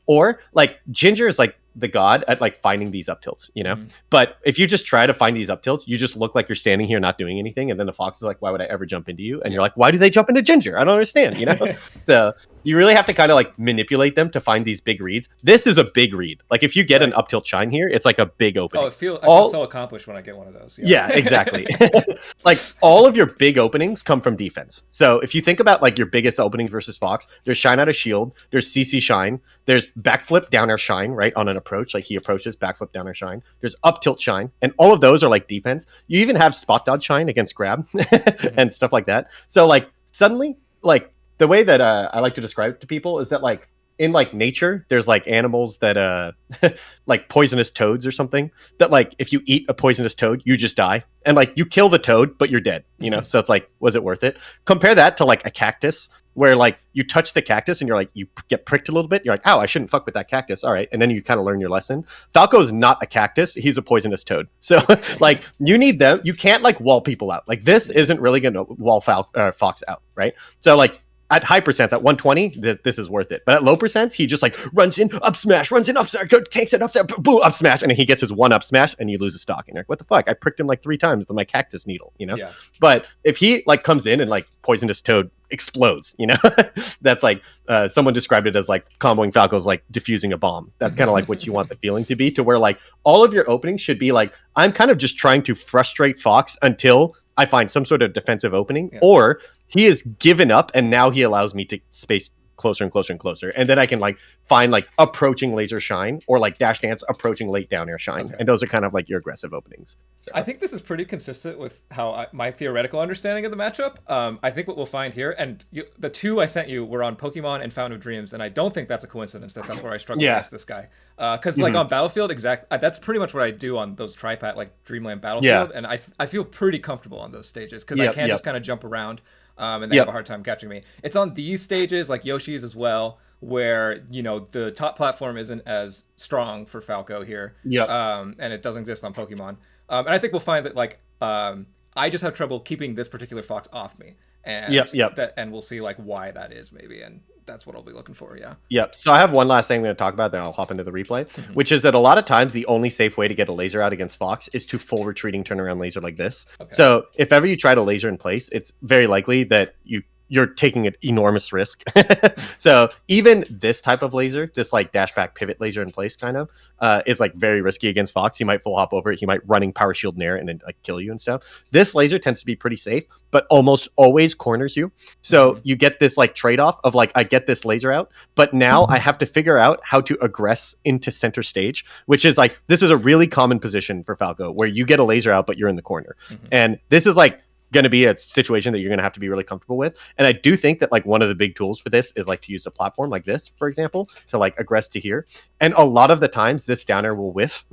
[SPEAKER 1] Or like Ginger is like the god at like finding these up tilts, you know? But if you just try to find these up tilts, you just look like you're standing here not doing anything. And then the Fox is like, why would I ever jump into you? And you're like, why do they jump into Ginger? I don't understand, you know? So you really have to kind of like manipulate them to find these big reads. This is a big read. Like if you get an up tilt shine here, it's like a big opening.
[SPEAKER 2] I feel so accomplished when I get one of those.
[SPEAKER 1] Yeah, exactly. Like all of your big openings come from defense. So if you think about like your biggest openings versus Fox, there's shine out of shield, there's CC shine, there's backflip down air shine, right? On an approach, like he approaches, backflip down air shine. There's up tilt shine, and all of those are like defense. You even have spot dodge shine against grab and stuff like that. So like suddenly, like the way that I like to describe it to people is that like in like nature, there's like animals that like poisonous toads or something that like if you eat a poisonous toad, you just die. And like you kill the toad, but you're dead, you know? So it's like, was it worth it? Compare that to like a cactus where like you touch the cactus and you're like, you get pricked a little bit. You're like, oh, I shouldn't fuck with that cactus. All right. And then you kind of learn your lesson. Falco's not a cactus. He's a poisonous toad. So like you need them. You can't like wall people out. Like this isn't really going to wall Fox out. Right. So like, at high percents, at 120, this is worth it. But at low percents, he just like runs in, up smash, takes it, up smash, boom, up smash, and then he gets his one up smash, and you lose a stock. And you're like, what the fuck? I pricked him like 3 times with my cactus needle, you know? Yeah. But if he like comes in and like poisonous toad explodes, you know? That's like, someone described it as like comboing Falco's like diffusing a bomb. That's kind of like what you want the feeling to be, to where like all of your openings should be like, I'm kind of just trying to frustrate Fox until I find some sort of defensive opening, or he has given up and now he allows me to space closer and closer and closer. And then I can like find like approaching laser shine or like dash dance approaching late down air shine. Okay. And those are kind of like your aggressive openings. So.
[SPEAKER 2] I think this is pretty consistent with how my theoretical understanding of the matchup. I think what we'll find here, and the 2 I sent you were on Pokemon and Fountain of Dreams, and I don't think that's a coincidence. That's where I struggle against this guy. Because like on Battlefield, that's pretty much what I do on those tripad like Dreamland Battlefield, and I feel pretty comfortable on those stages because I can just kind of jump around. And they have a hard time catching me. It's on these stages, like Yoshi's as well, where, you know, the top platform isn't as strong for Falco here. And it doesn't exist on Pokemon. And I think we'll find that, like, I just have trouble keeping this particular Fox off me. And and we'll see, like, why that is, maybe. And that's what I'll be looking for,
[SPEAKER 1] Yep. So I have one last thing I'm going to talk about, then I'll hop into the replay, which is that a lot of times the only safe way to get a laser out against Fox is to full retreating turnaround laser like this. Okay. So if ever you try to laser in place, it's very likely that you're taking an enormous risk. So even this type of laser, this like dash back pivot laser in place kind of, is like very risky against Fox. He might full hop over it. He might running power shield nair and then like kill you and stuff. This laser tends to be pretty safe, but almost always corners you. So you get this like trade-off of like, I get this laser out, but now I have to figure out how to aggress into center stage, which is like, this is a really common position for Falco where you get a laser out, but you're in the corner. And this is like going to be a situation that you're going to have to be really comfortable with. And I do think that like one of the big tools for this is like to use a platform like this, for example, to like aggress to here. And a lot of the times this down air will whiff,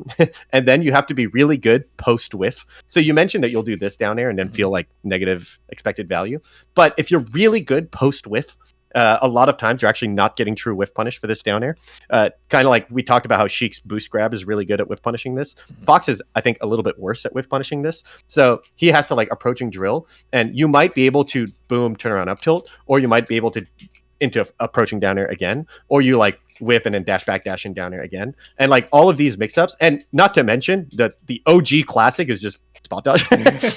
[SPEAKER 1] and then you have to be really good post whiff. So you mentioned that you'll do this down air and then feel like negative expected value. But if you're really good post whiff, a lot of times you're actually not getting true whiff punish for this down air. Kind of like we talked about how Sheik's boost grab is really good at whiff punishing this. Fox is, I think, a little bit worse at whiff punishing this. So he has to like approaching drill, and you might be able to boom, turn around up tilt, or you might be able to into approaching down air again, or you like whiff and then dash back, dash in down air again. And like all of these mix-ups, and not to mention that the OG classic is just spot dodge.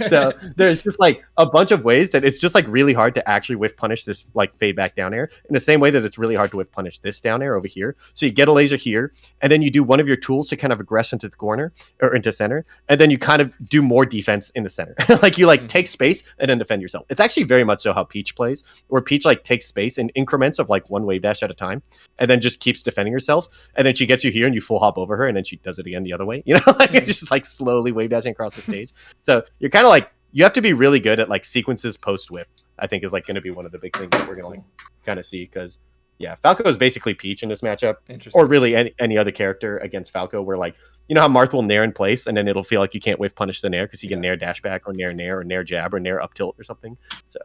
[SPEAKER 1] So there's just like a bunch of ways that it's just like really hard to actually whiff punish this like fade back down air in the same way that it's really hard to whiff punish this down air over here. So you get a laser here, and then you do one of your tools to kind of aggress into the corner or into center, and then you kind of do more defense in the center. Like you like take space and then defend yourself. It's actually very much so how Peach plays, where Peach like takes space in increments of like one wave dash at a time, and then just keeps defending herself, and then she gets you here and you full hop over her, and then she does it again the other way. You know, like it's just like slowly wave dashing across the stage. So you're kind of like, you have to be really good at like sequences post whip, I think is like going to be one of the big things that we're going to like kind of see. Because yeah, Falco is basically Peach in this matchup, or really any other character against Falco, where like, you know how Marth will nair in place and then it'll feel like you can't whiff punish the nair because he can nair dash back or nair jab or nair up tilt or something. So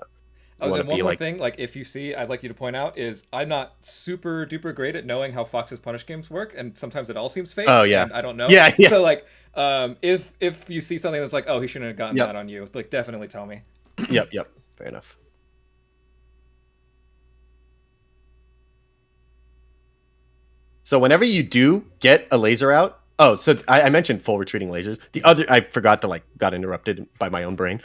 [SPEAKER 2] oh, then one more thing, like if you see, I'd like you to point out is I'm not super duper great at knowing how Fox's punish games work, and sometimes it all seems fake.
[SPEAKER 1] Oh yeah,
[SPEAKER 2] and I don't know.
[SPEAKER 1] Yeah.
[SPEAKER 2] So like, if you see something that's like, oh, he shouldn't have gotten that on you, like definitely tell me.
[SPEAKER 1] Yep. Fair enough. So whenever you do get a laser out, oh, so I mentioned full retreating lasers. The other, I forgot to like, got interrupted by my own brain.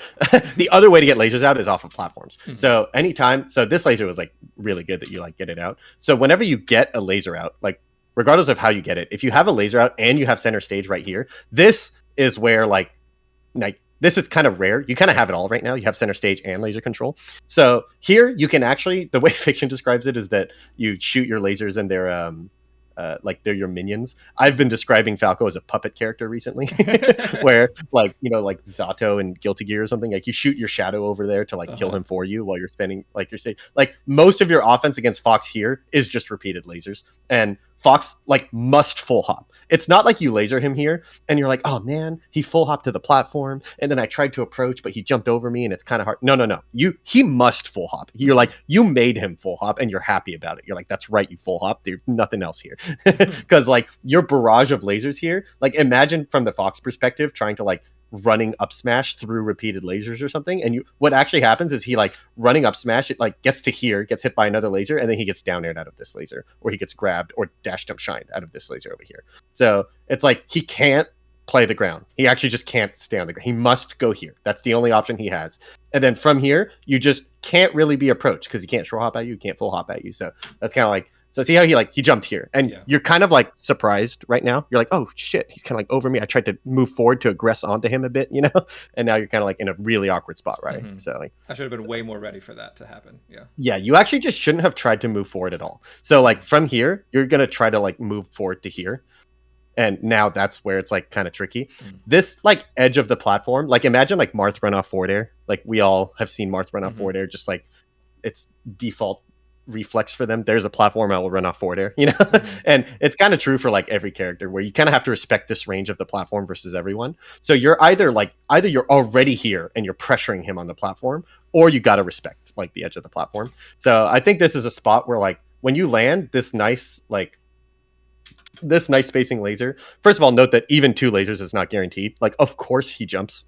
[SPEAKER 1] The other way to get lasers out is off of platforms. Mm-hmm. So anytime, so this laser was like really good that you like get it out. So whenever you get a laser out, like regardless of how you get it, if you have a laser out and you have center stage right here, this is where like this is kind of rare. You kind of have it all right now. You have center stage and laser control. So here you can actually, the way Fiction describes it is that you shoot your lasers and they're like they're your minions. I've been describing Falco as a puppet character recently, where like, you know, like Zato and Guilty Gear or something, like you shoot your shadow over there to like kill him for you while you're spending like your state. Like most of your offense against Fox here is just repeated lasers, and Fox like must full hop. It's not like you laser him here and you're like, oh man, he full hopped to the platform and then I tried to approach but he jumped over me and it's kind of hard. No. He must full hop. You're like, you made him full hop and you're happy about it. You're like, that's right, you full hop. There's nothing else here. Because like your barrage of lasers here, like imagine from the Fox perspective trying to like running up smash through repeated lasers or something, and you what actually happens is he like running up smash, it like gets to here, gets hit by another laser, and then he gets down aired out of this laser, or he gets grabbed or dash jump shined out of this laser over here. So it's like he can't play the ground. He actually just can't stay on the ground. He must go here. That's the only option he has. And then from here, you just can't really be approached because he can't short hop at you, can't full hop at you. So that's kind of like, so see how he jumped here, and you're kind of like surprised right now. You're like, oh shit, he's kind of like over me. I tried to move forward to aggress onto him a bit, you know, and now you're kind of like in a really awkward spot, right? Mm-hmm. So like,
[SPEAKER 2] I should have been way more ready for that to happen.
[SPEAKER 1] Yeah, you actually just shouldn't have tried to move forward at all. So like from here, you're gonna try to like move forward to here. And now that's where it's like kind of tricky. This like edge of the platform, like imagine like Marth run off forward air. Like we all have seen Marth run off forward air, just like it's default reflex for them. There's a platform I will run off forward air, you know. And it's kind of true for like every character, where you kind of have to respect this range of the platform versus everyone. So you're either you're already here and you're pressuring him on the platform, or you got to respect like the edge of the platform. So I think this is a spot where like when you land this nice spacing laser, first of all, note that even 2 lasers is not guaranteed. Like, of course he jumps.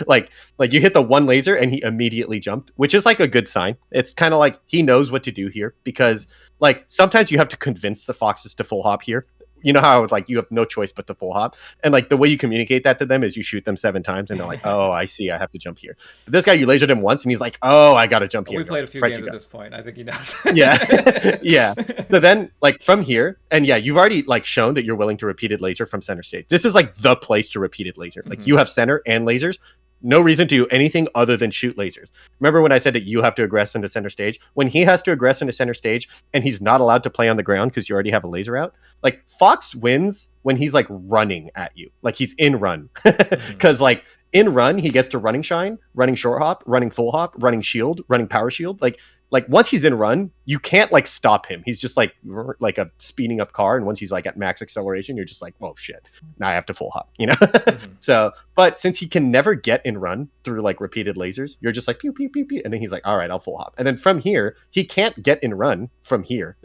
[SPEAKER 1] like you hit the 1 laser and he immediately jumped, which is like a good sign. It's kind of like he knows what to do here, because like sometimes you have to convince the Foxes to full hop here. You know how I was like, you have no choice but to full hop. And like the way you communicate that to them is you shoot them 7 times and they're like, oh, I see, I have to jump here. But this guy, you lasered him once and he's like, oh, I got to jump here.
[SPEAKER 2] We played a few games at this point. I think he knows.
[SPEAKER 1] Yeah. So then like from here, and yeah, you've already like shown that you're willing to repeated laser from center stage. This is like the place to repeated laser. Like you have center and lasers. no reason to do anything other than shoot lasers. Remember when I said that you have to aggress into center stage? When he has to aggress into center stage and he's not allowed to play on the ground because you already have a laser out, like Fox wins when he's like running at you, like he's in run, because like in run he gets to running shine, running short hop, running full hop, running shield, running power shield. Like once he's in run, you can't like stop him. He's just like a speeding up car, and once he's like at max acceleration, you're just like, oh shit, now I have to full hop, you know. So, but since he can never get in run through like repeated lasers, you're just like pew pew pew pew, and then he's like, all right, I'll full hop, and then from here he can't get in run from here,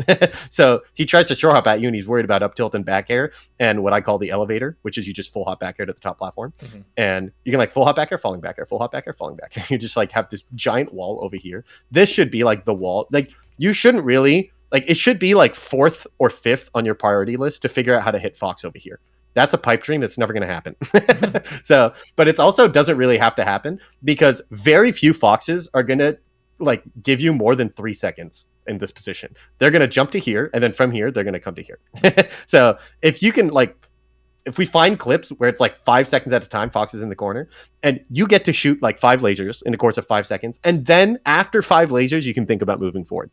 [SPEAKER 1] so he tries to short hop at you, and he's worried about up tilt and back air, and what I call the elevator, which is you just full hop back air to the top platform, and you can like full hop back air, falling back air, full hop back air, falling back air. You just like have this giant wall over here. This should be like the wall. Like you shouldn't really like it should be like 4th or 5th on your priority list to figure out how to hit Fox over here. That's a pipe dream that's never going to happen. So, but it's also doesn't really have to happen because very few Foxes are going to like give you more than 3 seconds in this position. They're going to jump to here, and then from here they're going to come to here. So if you can like if we find clips where it's like 5 seconds at a time, Fox is in the corner, and you get to shoot like 5 lasers in the course of 5 seconds, and then after 5 lasers, you can think about moving forward.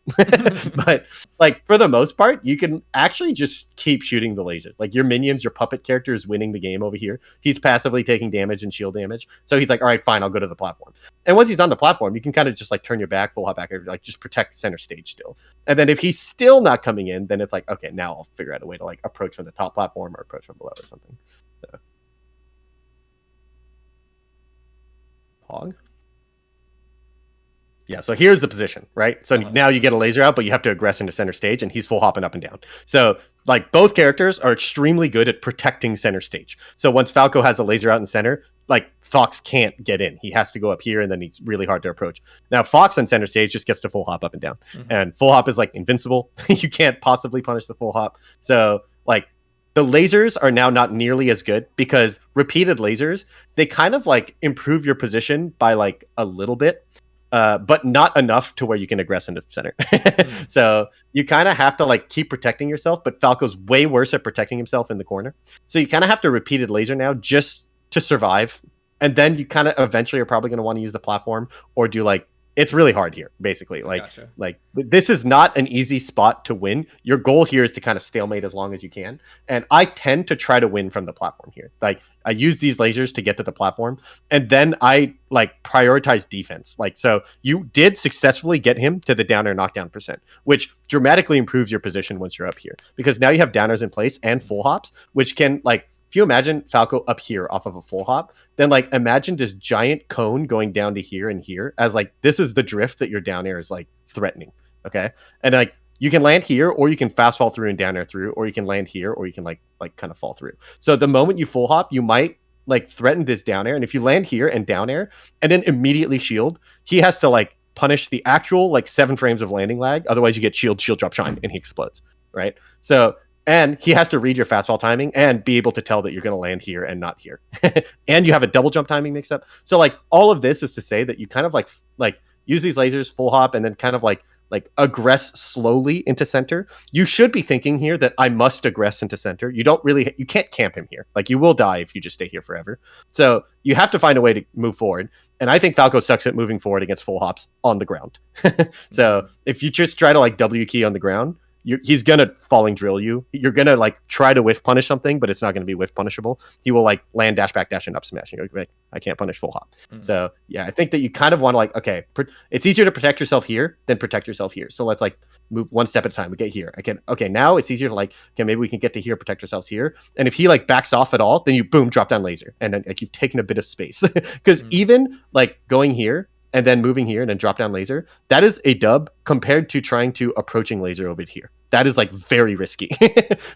[SPEAKER 1] But like for the most part, you can actually just keep shooting the lasers. Like your minions, your puppet character is winning the game over here. He's passively taking damage and shield damage. So he's like, all right, fine, I'll go to the platform. And once he's on the platform, you can kind of just like turn your back, full hop back, or like just protect center stage still. And then if he's still not coming in, then it's like, okay, now I'll figure out a way to like approach from the top platform or approach from below or something. So. Pog. Yeah, so here's the position, right? So now you get a laser out, but you have to aggress into center stage, and he's full hopping up and down. So like both characters are extremely good at protecting center stage. So once Falco has a laser out in center, like Fox can't get in. He has to go up here, and then he's really hard to approach. Now Fox on center stage just gets to full hop up and down, and full hop is like invincible. You can't possibly punish the full hop. So like the lasers are now not nearly as good because repeated lasers, they kind of like improve your position by like a little bit. But not enough to where you can aggress into the center. So you kind of have to like keep protecting yourself, but Falco's way worse at protecting himself in the corner. So you kind of have to repeated laser now just to survive. And then you kind of eventually are probably going to want to use the platform or do like, it's really hard here, basically. Like this is not an easy spot to win. Your goal here is to kind of stalemate as long as you can. And I tend to try to win from the platform here. Like I use these lasers to get to the platform, and then I like prioritize defense. Like, so you did successfully get him to the down air knockdown %, which dramatically improves your position once you're up here, because now you have downers in place and full hops, which can like, if you imagine Falco up here off of a full hop, then like imagine this giant cone going down to here and here as like, this is the drift that your down air is like threatening. Okay. And like, you can land here, or you can fast fall through and down air through, or you can land here, or you can like kind of fall through. So the moment you full hop, you might like threaten this down air. And if you land here and down air and then immediately shield, he has to like punish the actual like 7 frames of landing lag. Otherwise you get shield drop shine and he explodes. Right. So, and he has to read your fast fall timing and be able to tell that you're going to land here and not here. And you have a double jump timing mix up. So like all of this is to say that you kind of like use these lasers, full hop, and then kind of like aggress slowly into center. You should be thinking here that I must aggress into center. You can't camp him here. Like you will die if you just stay here forever. So you have to find a way to move forward. And I think Falco sucks at moving forward against full hops on the ground. So if you just try to like W key on the ground, he's gonna falling drill you. You're gonna like try to whiff punish something, but it's not gonna be whiff punishable. He will like land dash back dash and up smash. And you're like, I can't punish full hop. So yeah, I think that you kind of want to like, okay, it's easier to protect yourself here than protect yourself here. So let's like move one step at a time. We get here. Okay, now it's easier to like, okay, maybe we can get to here, protect ourselves here. And if he like backs off at all, then you boom, drop down laser, and then like you've taken a bit of space. Because even like going here and then moving here and then drop down laser, that is a dub compared to trying to approaching laser over here. That is like very risky.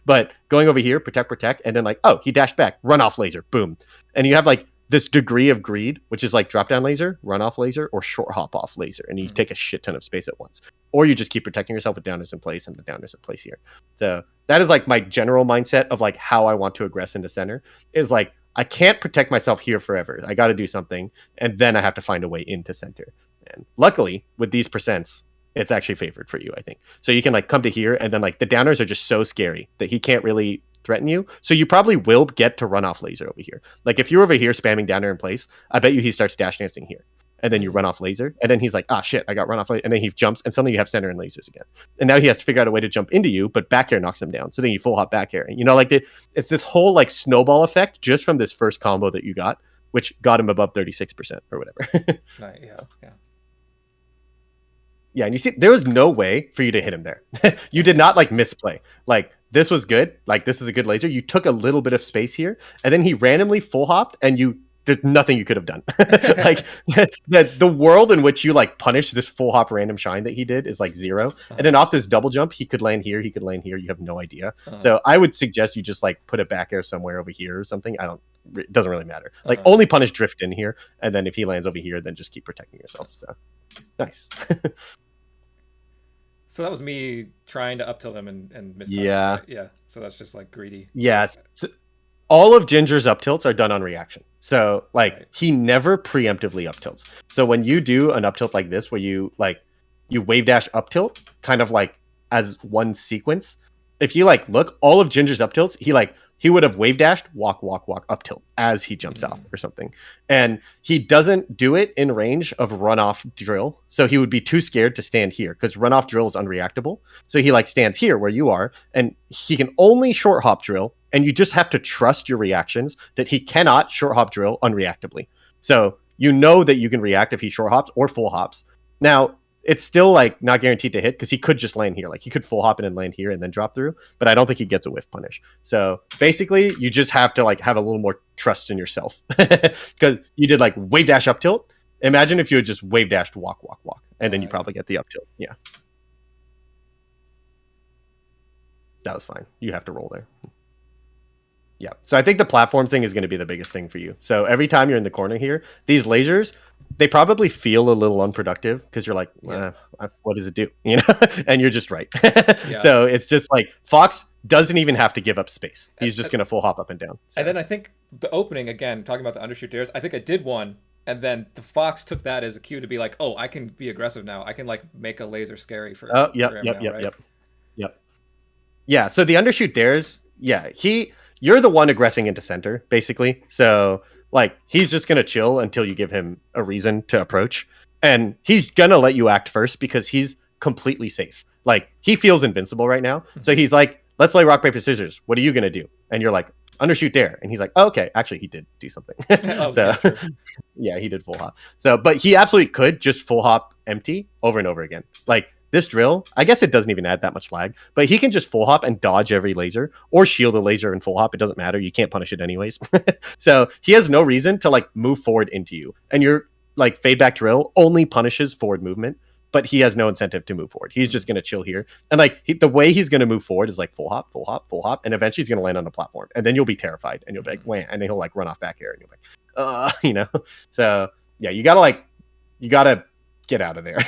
[SPEAKER 1] But going over here, protect, and then like, oh, he dashed back, run off laser, boom. And you have like this degree of greed, which is like drop down laser, run off laser, or short hop off laser. And you take a shit ton of space at once. Or you just keep protecting yourself with downers in place and the downers in place here. So that is like my general mindset of like how I want to aggress into center is like, I can't protect myself here forever. I got to do something, and then I have to find a way into center. And luckily, with these percents, it's actually favored for you, I think. So you can like come to here, and then like the downers are just so scary that he can't really threaten you. So you probably will get to run off laser over here. Like if you're over here spamming down air in place, I bet you he starts dash dancing here. And then you run off laser, and then he's like, "Ah, shit, I got run off." And then he jumps, and suddenly you have center and lasers again. And now he has to figure out a way to jump into you, but back air knocks him down. So then you full hop back air. You know, like it's this whole like snowball effect just from this first combo that you got, which got him above 36% or whatever.
[SPEAKER 2] Right, yeah, yeah.
[SPEAKER 1] Yeah, and you see, there was no way for you to hit him there. You did not like misplay. Like this was good. Like this is a good laser. You took a little bit of space here, and then he randomly full hopped, and there's nothing you could have done. Like the world in which you like punish this full hop random shine that he did is like 0. And then off this double jump, he could land here, he could land here. You have no idea. So I would suggest you just like put a back air somewhere over here or something. It doesn't really matter. Like only punish drift in here, and then if he lands over here, then just keep protecting yourself. So nice.
[SPEAKER 2] So that was me trying to up tilt him and miss.
[SPEAKER 1] Yeah.
[SPEAKER 2] Right? Yeah. So that's just like greedy.
[SPEAKER 1] Yeah. So all of Ginger's up tilts are done on reaction. So like he never preemptively up tilts. So when you do an up tilt like this, where you wave dash up tilt, kind of like as one sequence, if you like look, all of Ginger's up tilts, he would have wave dashed, walk, up tilt as he jumps off or something. And he doesn't do it in range of runoff drill. So he would be too scared to stand here because runoff drill is unreactable. So he like stands here where you are, and he can only short hop drill. And you just have to trust your reactions that he cannot short hop drill unreactably. So you know that you can react if he short hops or full hops. Now, it's still like not guaranteed to hit because he could just land here. Like he could full hop in and land here and then drop through, but I don't think he gets a whiff punish. So basically you just have to like have a little more trust in yourself because you did like wave dash up tilt. Imagine if you had just wave dashed walk, and then you probably get the up tilt. Yeah. That was fine. You have to roll there. Yeah. So I think the platform thing is going to be the biggest thing for you. So every time you're in the corner here, these lasers, they probably feel a little unproductive because you're like, what does it do? You know, and you're just right. So it's just like Fox doesn't even have to give up space. He's just going to full hop up and down. So.
[SPEAKER 2] And then I think the opening, again, talking about the undershoot dares, I think I did one. And then the Fox took that as a cue to be like, oh, I can be aggressive now. I can like make a laser scary for him.
[SPEAKER 1] Yep. Yeah. So the undershoot dares, you're the one aggressing into center, basically. So, like, he's just going to chill until you give him a reason to approach. And he's going to let you act first because he's completely safe. Like, he feels invincible right now. So he's like, let's play rock, paper, scissors. What are you going to do? And you're like, undershoot dare. And he's like, oh, okay. Actually, he did do something. Yeah, he did full hop. So, but he absolutely could just full hop empty over and over again. Like, this drill, I guess it doesn't even add that much lag, but he can just full hop and dodge every laser or shield a laser and full hop. It doesn't matter. You can't punish it anyways. So he has no reason to like move forward into you. And your like fade back drill only punishes forward movement, but he has no incentive to move forward. He's just going to chill here. And like the way he's going to move forward is like full hop. And eventually he's going to land on a platform. And then you'll be terrified and you'll be like, wah, and then he'll like run off back air and you'll be like, So yeah, you gotta get out of there.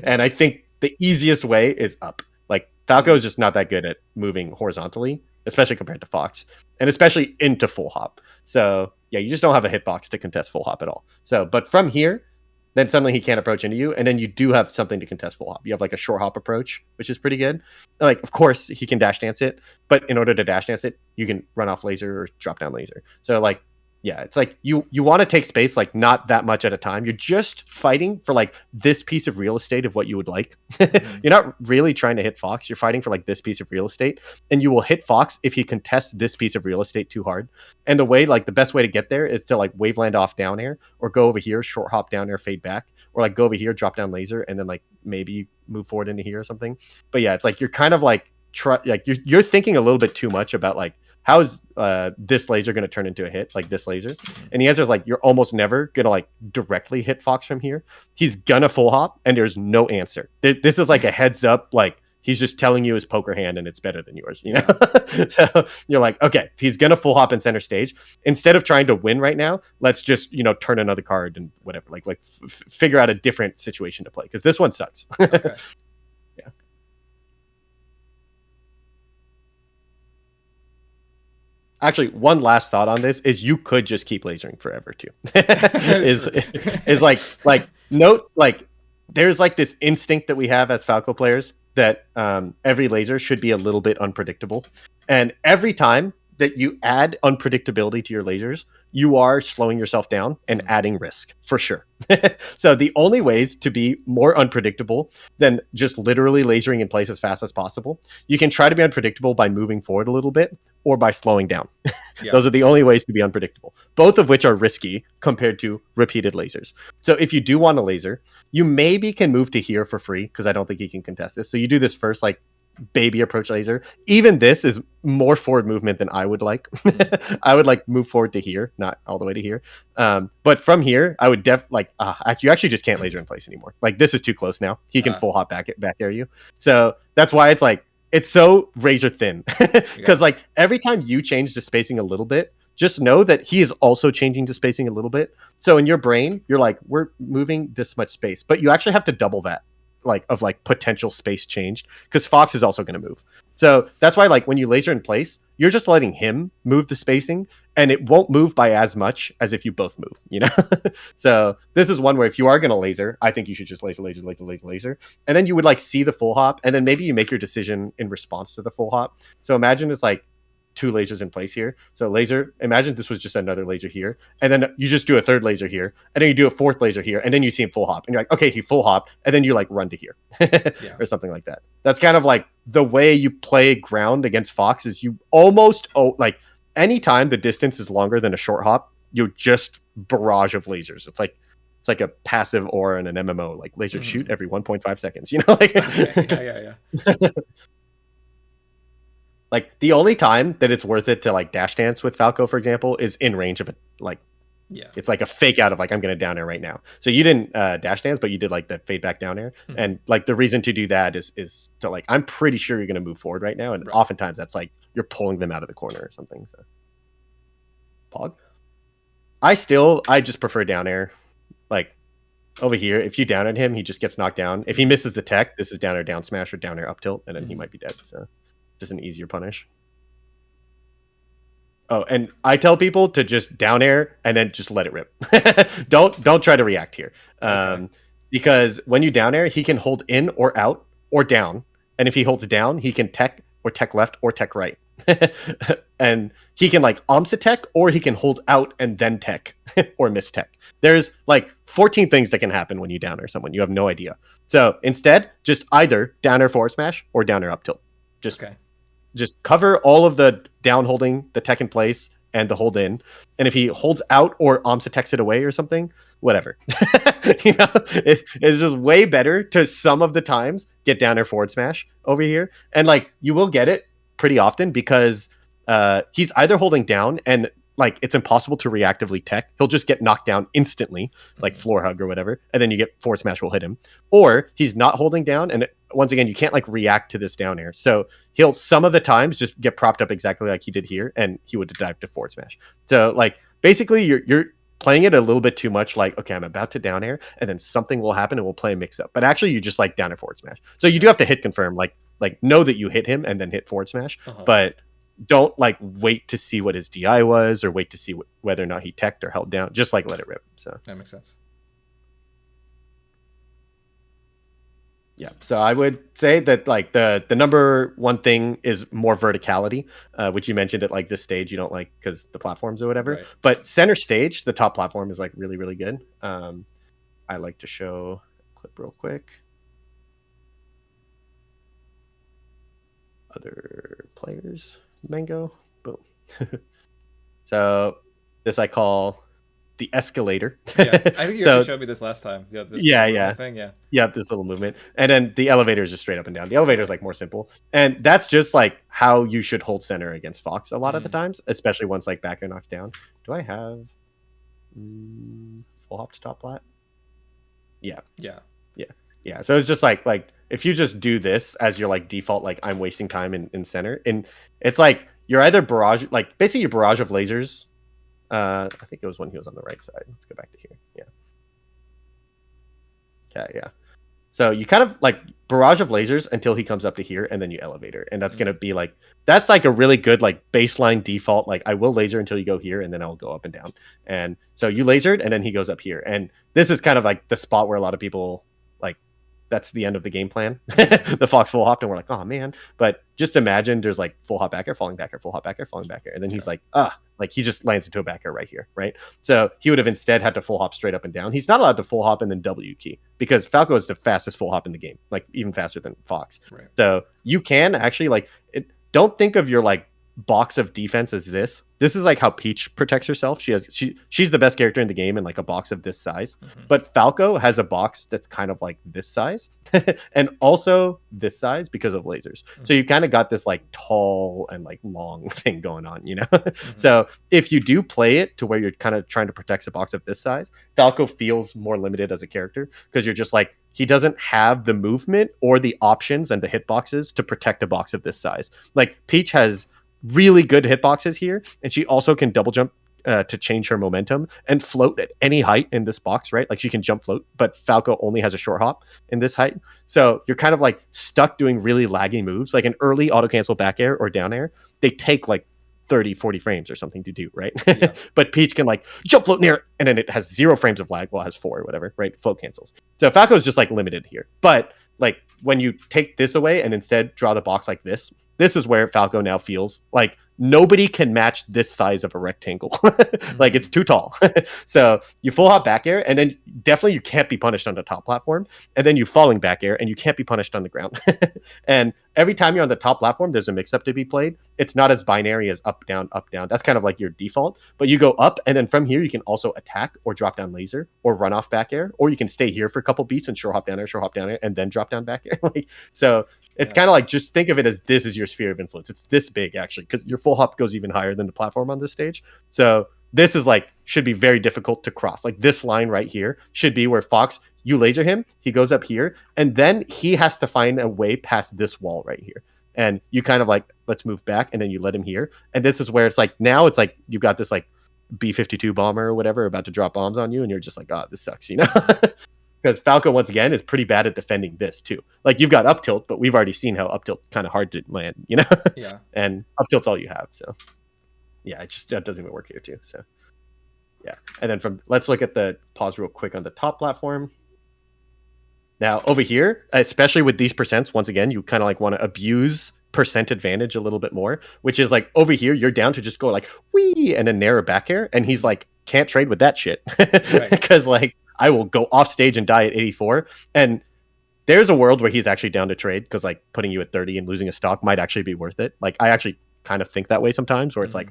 [SPEAKER 1] And I think the easiest way is up. Like Falco is just not that good at moving horizontally, especially compared to Fox, and especially into full hop. So yeah, you just don't have a hitbox to contest full hop at all. So, but from here, then suddenly he can't approach into you, and then you do have something to contest full hop. You have like a short hop approach, which is pretty good. Like, of course, he can dash dance it, but in order to dash dance it, you can run off laser or drop down laser. So like, yeah, it's like you want to take space like not that much at a time. You're just fighting for like this piece of real estate of what you would like. You're not really trying to hit Fox. You're fighting for like this piece of real estate, and you will hit Fox if he contests this piece of real estate too hard. And the best way to get there is to like wave land off down air or go over here, short hop down air, fade back, or like go over here, drop down laser, and then like maybe move forward into here or something. But yeah, it's like you're kind of like you're thinking a little bit too much about like, how is this laser going to turn into a hit, like this laser? And the answer is like, you're almost never going to like directly hit Fox from here. He's going to full hop and there's no answer. This is like a heads up, like he's just telling you his poker hand and it's better than yours, you know? So you're like, okay, he's going to full hop in center stage. Instead of trying to win right now, let's just, turn another card and whatever, like figure out a different situation to play. Because this one sucks.
[SPEAKER 2] Okay.
[SPEAKER 1] Yeah. Actually, one last thought on this is you could just keep lasering forever too. is like note like there's like this instinct that we have as Falco players that every laser should be a little bit unpredictable. And every time that you add unpredictability to your lasers, you are slowing yourself down and adding risk for sure. So the only ways to be more unpredictable than just literally lasering in place as fast as possible, you can try to be unpredictable by moving forward a little bit or by slowing down.
[SPEAKER 2] Yeah.
[SPEAKER 1] Those are the only ways to be unpredictable, both of which are risky compared to repeated lasers. So if you do want a laser, you maybe can move to here for free because I don't think he can contest this. So you do this first, like, baby approach laser. Even this is more forward movement than I would like. I would like move forward to here, not all the way to here. But from here, I would you actually just can't laser in place anymore. Like, this is too close now. He can full hop back air you. So that's why it's like it's so razor thin because like every time you change the spacing a little bit, just know that he is also changing the spacing a little bit. So in your brain, you're like, we're moving this much space, but you actually have to double that of potential space changed because Fox is also going to move. So that's why like when you laser in place, you're just letting him move the spacing and it won't move by as much as if you both move, you know? So this is one where if you are going to laser, I think you should just laser. And then you would like see the full hop and then maybe you make your decision in response to the full hop. So imagine it's like two lasers in place here. So laser, imagine this was just another laser here. And then you just do a third laser here. And then you do a fourth laser here. And then you see him full hop. And you're like, okay, he full hop. And then you like run to here or something like that. That's kind of like the way you play ground against Fox is you almost, like anytime the distance is longer than a short hop, you just barrage of lasers. It's like a passive aura in an MMO, like lasers shoot every 1.5 seconds, you know? Like,
[SPEAKER 2] yeah.
[SPEAKER 1] Like the only time that it's worth it to like dash dance with Falco, for example, is in range of it. Like, it's like a fake out of like I'm gonna down air right now. So you didn't dash dance, but you did like the fade back down air, and like the reason to do that is to like I'm pretty sure you're gonna move forward right now, and oftentimes that's like you're pulling them out of the corner or something. So, Pog. I just prefer down air. Like over here, if you down at him, he just gets knocked down. If he misses the tech, this is down air down smash or down air up tilt, and then he might be dead. So. Just an easier punish. Oh, and I tell people to just down air and then just let it rip. Don't try to react here, because when you down air, he can hold in or out or down, and if he holds down, he can tech or tech left or tech right, and he can like omsa tech or he can hold out and then tech or miss tech. There's like 14 things that can happen when you down air someone. You have no idea. So instead, just either down air forward smash or down air up tilt. Just cover all of the down holding, the tech in place, and the hold in. And if he holds out or Amsa techs it away or something, whatever. You know, it's just way better to some of the times get down air forward smash over here. And like you will get it pretty often because he's either holding down and like it's impossible to reactively tech. He'll just get knocked down instantly, like floor hug or whatever, and then you get forward smash will hit him. Or he's not holding down, and once again, you can't like react to this down air. So he'll some of the times just get propped up exactly like he did here, and he would dive to forward smash. So like basically, you're playing it a little bit too much. Like, okay, I'm about to down air, and then something will happen, and we'll play a mix up. But actually, you just like down air forward smash. So you do have to hit confirm, like know that you hit him and then hit forward smash, but don't like wait to see what his DI was or wait to see whether or not he teched or held down. Just like let it rip. So
[SPEAKER 2] that makes sense.
[SPEAKER 1] Yeah, so I would say that like the number one thing is more verticality, which you mentioned at like this stage you don't like because the platforms or whatever.
[SPEAKER 2] Right.
[SPEAKER 1] But center stage, the top platform is like really really good. I like to show a clip real quick. Other players, Mango, boom. So this I call the escalator.
[SPEAKER 2] Yeah, I think you actually showed me this last time. Yeah, this thing,
[SPEAKER 1] yeah, this little movement, and then the elevator is just straight up and down. The elevator is like more simple, and that's just like how you should hold center against Fox a lot of the times, especially once like back air knocks down. Do I have full hop to top plat? Yeah. So it's just like if you just do this as your like default, like I'm wasting time in center, and it's like you're either barrage, like basically your barrage of lasers. I think it was when he was on the right side. Let's go back to here. Yeah. So you kind of like barrage of lasers until he comes up to here, and then you elevator, and that's gonna be like that's like a really good like baseline default. Like I will laser until you go here, and then I'll go up and down. And so you lasered, and then he goes up here, and this is kind of like the spot where a lot of people like that's the end of the game plan.
[SPEAKER 2] Mhm.
[SPEAKER 1] The Fox full hopped, and we're like, oh man. But just imagine there's like full hop back air, falling back air, full hop back air, falling back air, and then he's
[SPEAKER 2] Yeah.
[SPEAKER 1] like, like he just lands into a back air right here, right? So he would have instead had to full hop straight up and down. He's not allowed to full hop and then W key because Falco is the fastest full hop in the game, like even faster than Fox.
[SPEAKER 2] Right.
[SPEAKER 1] So you can actually like it. Don't think of your like box of defense as this. This is like how Peach protects herself. She's the best character in the game in like a box of this size.
[SPEAKER 2] Mhm.
[SPEAKER 1] But Falco has a box that's kind of like this size and also this size because of lasers. So
[SPEAKER 2] Mhm.
[SPEAKER 1] you kind of got this like tall and like long thing going on, you know?
[SPEAKER 2] Mhm.
[SPEAKER 1] So if you do play it to where you're kind of trying to protect a box of this size, Falco feels more limited as a character because you're just like, he doesn't have the movement or the options and the hitboxes to protect a box of this size. Like Peach has really good hitboxes here, and she also can double jump to change her momentum and float at any height in this box, right? Like she can jump float, but Falco only has a short hop in this height. So you're kind of like stuck doing really laggy moves, like an early auto cancel back air or down air. They take like 30, 40 frames or something to do, right?
[SPEAKER 2] Yeah.
[SPEAKER 1] But Peach can like jump float near, and then it has 0 frames of lag. Well, it has 4 or whatever, right? Float cancels. So Falco is just like limited here. But like when you take this away and instead draw the box like this is where Falco now feels like nobody can match this size of a rectangle. Like it's too tall. So you full hop back air, and then definitely you can't be punished on the top platform. And then you falling back air, and you can't be punished on the ground. And every time you're on the top platform, there's a mix up to be played. It's not as binary as up, down, up, down. That's kind of like your default. But you go up, and then from here, you can also attack or drop down laser or run off back air, or you can stay here for a couple beats and short hop down air, and then drop down back air. Like, so it's
[SPEAKER 2] Yeah.
[SPEAKER 1] kind of like, just think of it as this is your sphere of influence. It's this big actually, because your full hop goes even higher than the platform on this stage. So this is like, should be very difficult to cross. Like this line right here should be where Fox, you laser him, he goes up here, and then he has to find a way past this wall right here. And you kind of like, let's move back, and then you let him here. And this is where it's like, now it's like you've got this like B-52 bomber or whatever about to drop bombs on you, and you're just like, oh, this sucks, you know? Because Falco, once again, is pretty bad at defending this too. Like you've got up tilt, but we've already seen how up tilt kind of hard to land, you know?
[SPEAKER 2] Yeah.
[SPEAKER 1] And up tilt's all you have. So yeah, it just doesn't even work here too. So yeah. And then let's look at the pause real quick on the top platform. Now over here, especially with these percents, once again, you kind of like want to abuse percent advantage a little bit more, which is like over here, you're down to just go like wee and then narrow back air. And he's like, can't trade with that shit. Because like, I will go off stage and die at 84. And there's a world where he's actually down to trade because like putting you at 30 and losing a stock might actually be worth it. Like I actually kind of think that way sometimes, where it's like,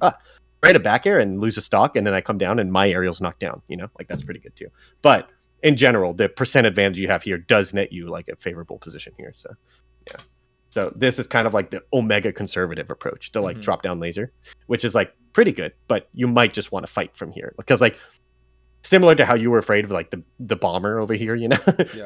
[SPEAKER 1] trade a back air and lose a stock, and then I come down and my aerial's knocked down, you know, like that's pretty good too. But in general, the percent advantage you have here does net you like a favorable position here. So yeah. So this is kind of like the Omega conservative approach to like drop down laser, which is like pretty good, but you might just want to fight from here because like, similar to how you were afraid of like the bomber over here, you know,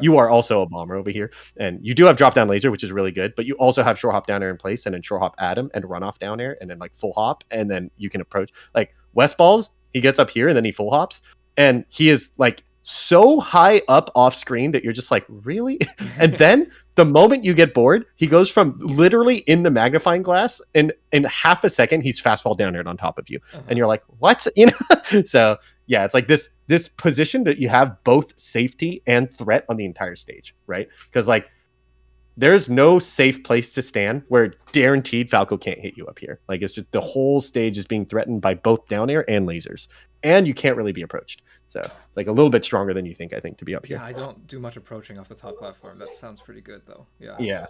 [SPEAKER 1] you are also a bomber over here, and you do have drop down laser, which is really good, but you also have short hop down air in place, and then short hop Adam and run off down air, and then like full hop, and then you can approach like West Balls. He gets up here and then he full hops, and he is like so high up off screen that you're just like, really? And then the moment you get bored, he goes from literally in the magnifying glass, and in half a second he's fast fall down air on top of you, and you're like, what? You know? So yeah, it's like this position that you have both safety and threat on the entire stage, right? Because like there's no safe place to stand where guaranteed Falco can't hit you up here. Like it's just the whole stage is being threatened by both down air and lasers, and you can't really be approached. So it's like a little bit stronger than you think, I think, to be up here.
[SPEAKER 2] Yeah, I don't do much approaching off the top platform. That sounds pretty good though. Yeah.
[SPEAKER 1] Yeah.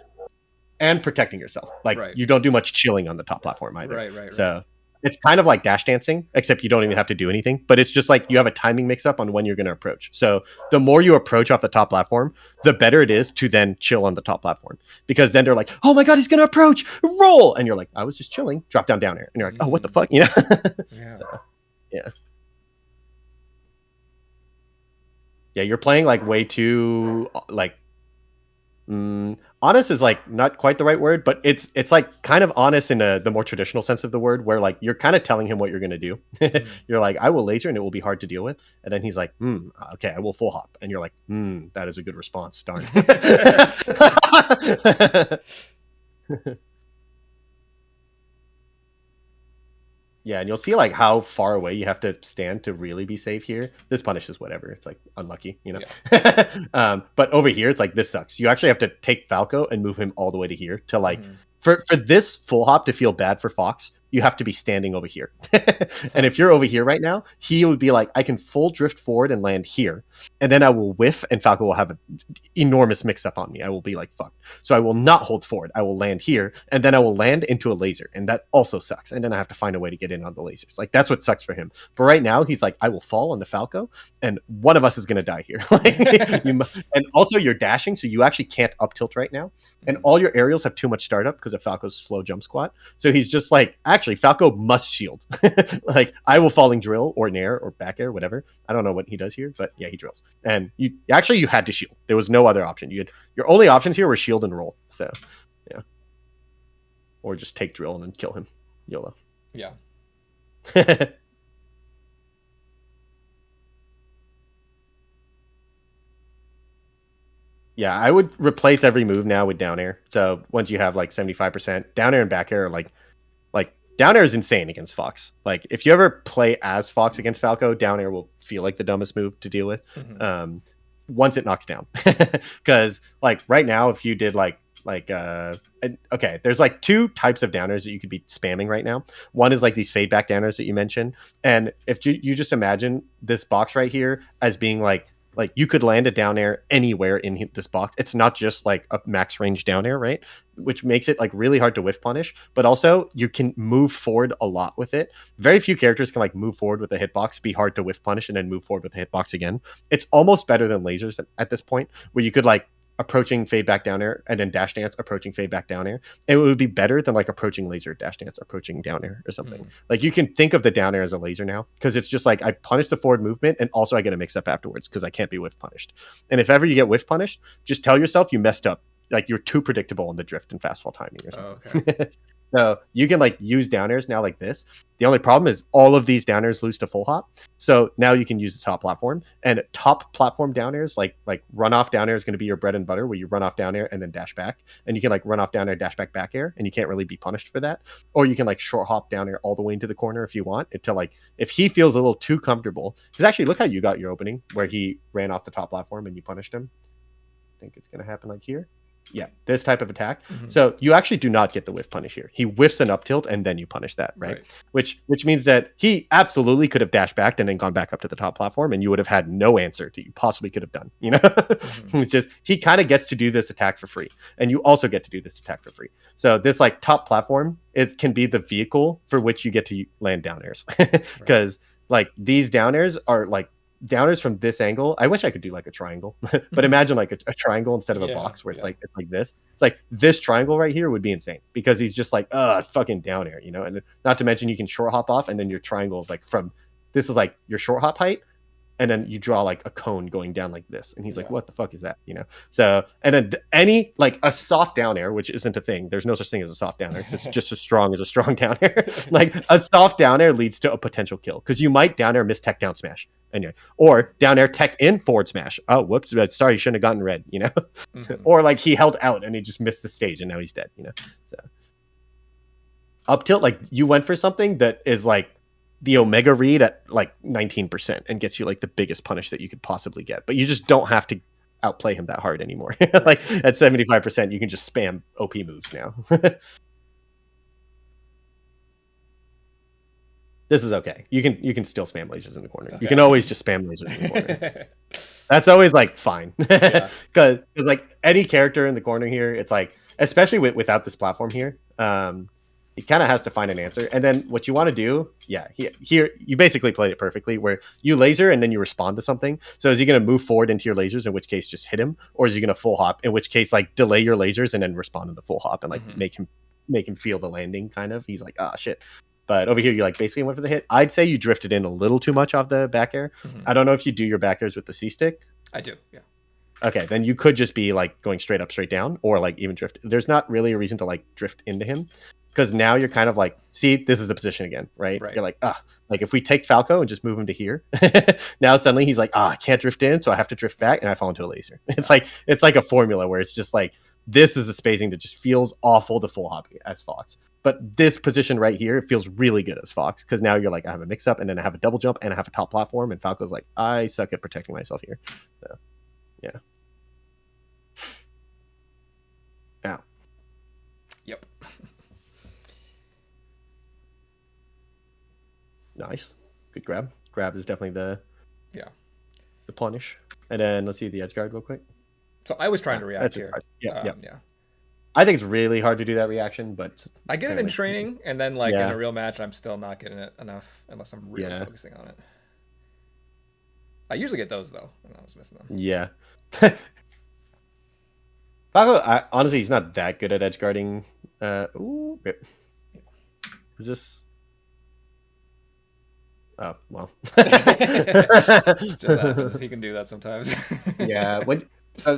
[SPEAKER 1] And protecting yourself. Like you don't do much chilling on the top platform either.
[SPEAKER 2] Right.
[SPEAKER 1] So it's kind of like dash dancing, except you don't even have to do anything. But it's just like you have a timing mix up on when you're going to approach. So the more you approach off the top platform, the better it is to then chill on the top platform. Because then they're like, oh my God, he's going to approach, roll. And you're like, I was just chilling, drop down air. And you're like, oh, what the fuck? You know?
[SPEAKER 2] Yeah.
[SPEAKER 1] So, yeah. Yeah, you're playing like way too like honest is like not quite the right word, but it's like kind of honest in the more traditional sense of the word, where like you're kind of telling him what you're gonna do. You're like, I will laser and it will be hard to deal with, and then he's like, okay, I will full hop, and you're like, that is a good response, darn. Yeah, and you'll see like how far away you have to stand to really be safe here. This punishes whatever. It's like unlucky, you
[SPEAKER 2] Yeah.
[SPEAKER 1] know. But over here, it's like this sucks. You actually have to take Falco and move him all the way to here to like
[SPEAKER 2] Mhm.
[SPEAKER 1] for this full hop to feel bad for Fox. You have to be standing over here. And
[SPEAKER 2] Huh.
[SPEAKER 1] if you're over here right now, he would be like, I can full drift forward and land here, and then I will whiff, and Falco will have an enormous mix up on me. I will be like, fuck. So I will not hold forward. I will land here, and then I will land into a laser, and that also sucks. And then I have to find a way to get in on the lasers. Like that's what sucks for him. But right now, he's like, I will fall on the Falco, and one of us is gonna die here. Like, and also you're dashing, so you actually can't up tilt right now, and
[SPEAKER 2] Mhm.
[SPEAKER 1] all your aerials have too much startup because of Falco's slow jump squat. So he's just like, actually, Falco must shield. Like I will falling drill or nair or back air, whatever. I don't know what he does here, but yeah, he drills. And you had to shield. There was no other option. You had your only options here were shield and roll. So yeah, or just take drill and then kill him. YOLO.
[SPEAKER 2] Yeah.
[SPEAKER 1] Yeah, I would replace every move now with down air. So once you have like 75%, down air and back air are like down air is insane against Fox. Like if you ever play as Fox against Falco, down air will feel like the dumbest move to deal with.
[SPEAKER 2] Mhm.
[SPEAKER 1] Once it knocks down, because like right now, if you did okay, there's like two types of downers that you could be spamming right now. One is like these fade back downers that you mentioned, and if you just imagine this box right here as being like you could land a down air anywhere in this box. It's not just like a max range down air, right? Which makes it like really hard to whiff punish, but also you can move forward a lot with it. Very few characters can like move forward with a hitbox, be hard to whiff punish, and then move forward with a hitbox again. It's almost better than lasers at this point, where you could like approaching fade back down air and then dash dance approaching fade back down air. It would be better than like approaching laser dash dance approaching down air or something.
[SPEAKER 2] Mhm.
[SPEAKER 1] Like you can think of the down air as a laser now because it's just like I punish the forward movement and also I get a mix up afterwards because I can't be whiff punished. And if ever you get whiff punished, just tell yourself you messed up. Like you're too predictable in the drift and fast fall timing or
[SPEAKER 2] Oh, okay.
[SPEAKER 1] something. So you can like use down airs now like this. The only problem is all of these down airs lose to full hop. So now you can use the top platform, and top platform down airs like run off down air is going to be your bread and butter, where you run off down air and then dash back, and you can like run off down air dash back air, and you can't really be punished for that. Or you can like short hop down air all the way into the corner if you want, until like if he feels a little too comfortable. Because actually, look how you got your opening where he ran off the top platform and you punished him. I think it's going to happen like here. Yeah, this type of attack.
[SPEAKER 2] Mhm.
[SPEAKER 1] So you actually do not get the whiff punish here. He whiffs an up tilt and then you punish that, right? Which means that he absolutely could have dashed back and then gone back up to the top platform, and you would have had no answer that you possibly could have done. You know,
[SPEAKER 2] Mhm.
[SPEAKER 1] it's just he kind of gets to do this attack for free, and you also get to do this attack for free. So this like top platform can be the vehicle for which you get to land down airs,
[SPEAKER 2] Right.
[SPEAKER 1] because like these down airs are like downers from this angle. I wish I could do like a triangle, but imagine like a triangle instead of a
[SPEAKER 2] Yeah,
[SPEAKER 1] box where it's
[SPEAKER 2] yeah.
[SPEAKER 1] like it's like this. It's like this triangle right here would be insane because he's just like fucking down air, you know. And not to mention you can short hop off, and then your triangle is like from this is like your short hop height, and then you draw like a cone going down like this, and he's like,
[SPEAKER 2] Yeah.
[SPEAKER 1] what the fuck is that, you know? So and then any like a soft down air, which isn't a thing, there's no such thing as a soft down air because it's just as strong as a strong down air. Like a soft down air leads to a potential kill because you might down air miss tech down smash anyway, or down air tech in forward smash. Oh whoops, sorry, you shouldn't have gotten red, you know.
[SPEAKER 2] Mhm.
[SPEAKER 1] Or like he held out and he just missed the stage and now he's dead, you know. So up tilt, like you went for something that is like the omega read at like 19% and gets you like the biggest punish that you could possibly get, but you just don't have to outplay him that hard anymore. Like at 75% you can just spam OP moves now. This is okay. You can still spam lasers in the corner. You can
[SPEAKER 2] Okay.
[SPEAKER 1] always just spam lasers in the corner. That's always like fine.
[SPEAKER 2] Yeah.
[SPEAKER 1] Because like any character in the corner here, it's like especially without this platform here, he kind of has to find an answer. And then what you want to do, yeah, here you basically played it perfectly, where you laser and then you respond to something. So is he going to move forward into your lasers, in which case just hit him, or is he going to full hop, in which case like delay your lasers and then respond to the full hop and like
[SPEAKER 2] Mhm.
[SPEAKER 1] make him feel the landing kind of. He's like, ah, shit. But over here, you like basically went for the hit. I'd say you drifted in a little too much off the back air.
[SPEAKER 2] Mhm.
[SPEAKER 1] I don't know if you do your back airs with the C stick.
[SPEAKER 2] I do. Yeah.
[SPEAKER 1] Okay, then you could just be like going straight up, straight down, or like even drift. There's not really a reason to like drift into him because now you're kind of like, see, this is the position again, right?
[SPEAKER 2] Right.
[SPEAKER 1] You're like, like if we take Falco and just move him to here, now suddenly he's like, I can't drift in, so I have to drift back, and I fall into a laser. It's like a formula where it's just like this is a spacing that just feels awful to full hop as Fox. But this position right here, it feels really good as Fox, because now you're like, I have a mix-up, and then I have a double jump, and I have a top platform, and Falco's like, I suck at protecting myself here. So, yeah. Ow.
[SPEAKER 2] Yep.
[SPEAKER 1] Nice. Good grab. Grab is definitely the punish. And then let's see the edge guard real quick.
[SPEAKER 2] So I was trying to react here.
[SPEAKER 1] Yeah. I think it's really hard to do that reaction, but
[SPEAKER 2] I get it in training, and then like in
[SPEAKER 1] Yeah.
[SPEAKER 2] a real match, I'm still not getting it enough unless I'm really focusing on it. I usually get those though, and I was missing them.
[SPEAKER 1] Yeah. Falco, honestly, he's not that good at edge guarding. Ooh, is this? Oh well.
[SPEAKER 2] Just happens. He can do that sometimes.
[SPEAKER 1] Yeah.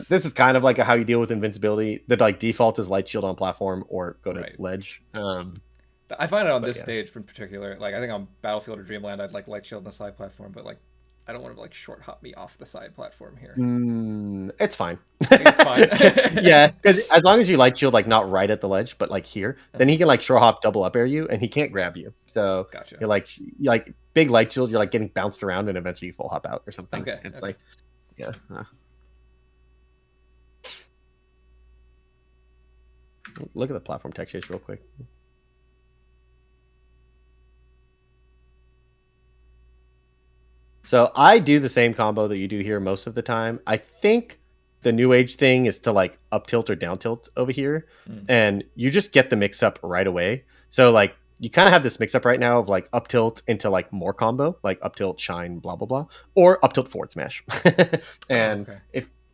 [SPEAKER 1] This is kind of like how you deal with invincibility. The like default is light shield on platform or go to ledge.
[SPEAKER 2] I find it on this stage in particular. Like I think on Battlefield or Dreamland, I'd like light shield on the side platform, but like I don't want to like short hop me off the side platform here.
[SPEAKER 1] It's fine.
[SPEAKER 2] It's fine.
[SPEAKER 1] Yeah, because as long as you light shield like not right at the ledge, but like here, then he can like short hop double up air you, and he can't grab you. So
[SPEAKER 2] gotcha.
[SPEAKER 1] You're like big light shield. You're like getting bounced around, and eventually you full hop out or something.
[SPEAKER 2] Okay.
[SPEAKER 1] It's like, yeah. Look at the platform tech chase real quick. So I do the same combo that you do here most of the time. I think the new age thing is to like up tilt or down tilt over here, and you just get the mix up right away. So like you kind of have this mix up right now of like up tilt into like more combo, like up tilt, shine, blah blah blah, or up tilt forward smash. And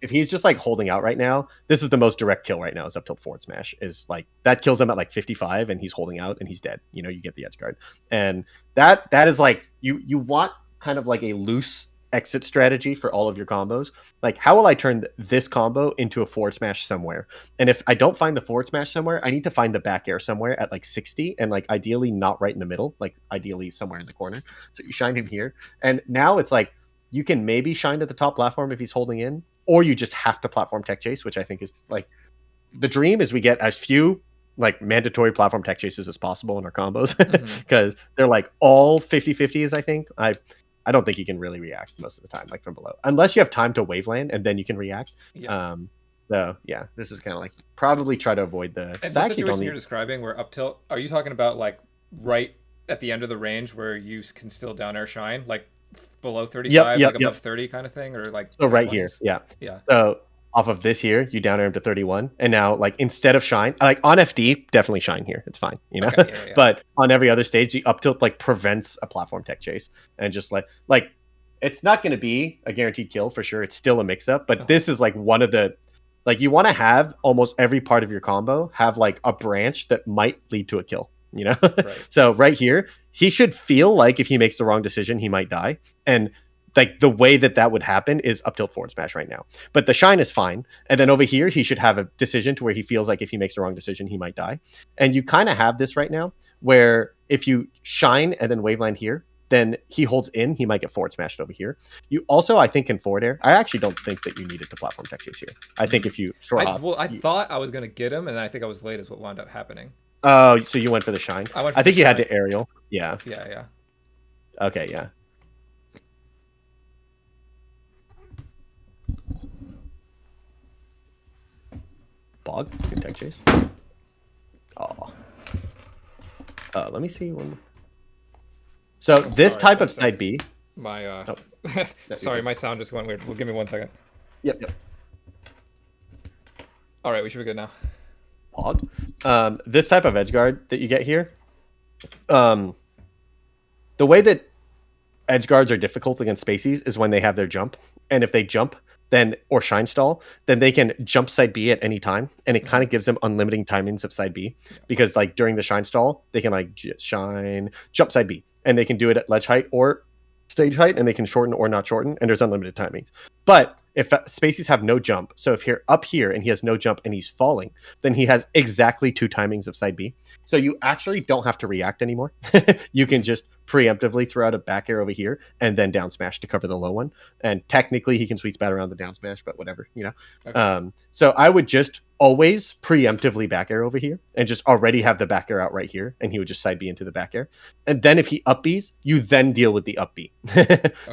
[SPEAKER 1] if he's just like holding out right now, this is the most direct kill right now is up tilt forward smash. Is like that kills him at like 55 and he's holding out and he's dead. You know, you get the edge guard. And that is like you want kind of like a loose exit strategy for all of your combos. Like, how will I turn this combo into a forward smash somewhere? And if I don't find the forward smash somewhere, I need to find the back air somewhere at like 60 and like ideally not right in the middle, like ideally somewhere in the corner. So you shine him here. And now it's like you can maybe shine to the top platform if he's holding in, or you just have to platform tech chase, which I think is like the dream is we get as few like mandatory platform tech chases as possible in our combos because they're like all 50-50s. I think I don't think you can really react most of the time, like from below, unless you have time to waveland and then you can react. So yeah, this is kind of like probably try to avoid the.
[SPEAKER 2] And the situation you're describing where up tilt, are you talking about like right at the end of the range where you can still down air shine, like below 35, like above 30 kind of thing, or like
[SPEAKER 1] so right 20s? Here, yeah. So off of this here, you down air him to 31, and now like instead of shine, like on FD, definitely shine here. It's fine, you know. But on every other stage, the up tilt like prevents a platform tech chase, and just like it's not going to be a guaranteed kill for sure. It's still a mix up, but this is like one of the like you want to have almost every part of your combo have like a branch that might lead to a kill. You know, so right here, he should feel like if he makes the wrong decision, he might die, and like the way that would happen is up tilt forward smash right now. But the shine is fine. And then over here, he should have a decision to where he feels like if he makes the wrong decision, he might die. And you kind of have this right now where if you shine and then waveland here, then he holds in, he might get forward smashed over here. You also, I think in forward air, I actually don't think that you needed to platform tech chase here. I think if you short hop.
[SPEAKER 2] I thought I was going to get him, and I think I was late is what wound up happening.
[SPEAKER 1] Oh, so you went for the shine? I think you had to aerial. Yeah.
[SPEAKER 2] Yeah.
[SPEAKER 1] Okay, yeah. Bog, good tech chase. Oh. Let me see one. So this type of side B.
[SPEAKER 2] My sorry, my sound just went weird. Well, give me 1 second.
[SPEAKER 1] Yep.
[SPEAKER 2] All right, we should be good now.
[SPEAKER 1] Bog. This type of edge guard that you get here. The way that edge guards are difficult against spacies is when they have their jump, and if they jump, then or shine stall, then they can jump side B at any time, and it kind of gives them unlimited timings of side B because like during the shine stall they can like shine jump side B, and they can do it at ledge height or stage height, and they can shorten or not shorten, and there's unlimited timings. But if spacies have no jump, so if you're up here and he has no jump and he's falling, then he has exactly 2 timings of side B. So you actually don't have to react anymore. You can just preemptively throw out a back air over here and then down smash to cover the low one. And technically he can sweet spot around the down smash, but whatever,
[SPEAKER 2] Okay.
[SPEAKER 1] So I would just always preemptively back air over here and just already have the back air out right here, and he would just side B into the back air. And then if he up Bs, you then deal with the up B.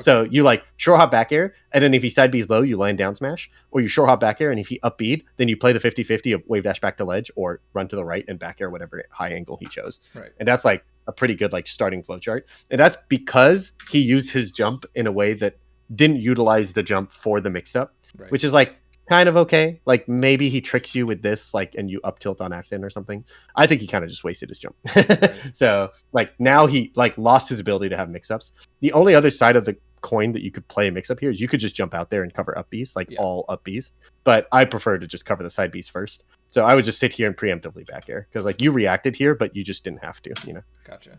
[SPEAKER 1] So
[SPEAKER 2] Okay.
[SPEAKER 1] you like short hop back air, and then if he side Bs low, you land down smash, or you short hop back air, and if he up B'd, then you play the 50-50 of wave dash back to ledge or run to the right and back air whatever high angle he chose.
[SPEAKER 2] Right.
[SPEAKER 1] And that's like a pretty good like starting flow chart. And that's because he used his jump in a way that didn't utilize the jump for the mix up,
[SPEAKER 2] Right.
[SPEAKER 1] which is like kind of okay. Like maybe he tricks you with this, like, and you up tilt on accident or something. I think he kind of just wasted his jump.
[SPEAKER 2] Right.
[SPEAKER 1] So like now he like lost his ability to have mix ups. The only other side of the coin that you could play a mix up here is you could just jump out there and cover up Bs, like all up Bs. But I prefer to just cover the side Bs first. So I would just sit here and preemptively back air because like you reacted here, but you just didn't have to,
[SPEAKER 2] Gotcha.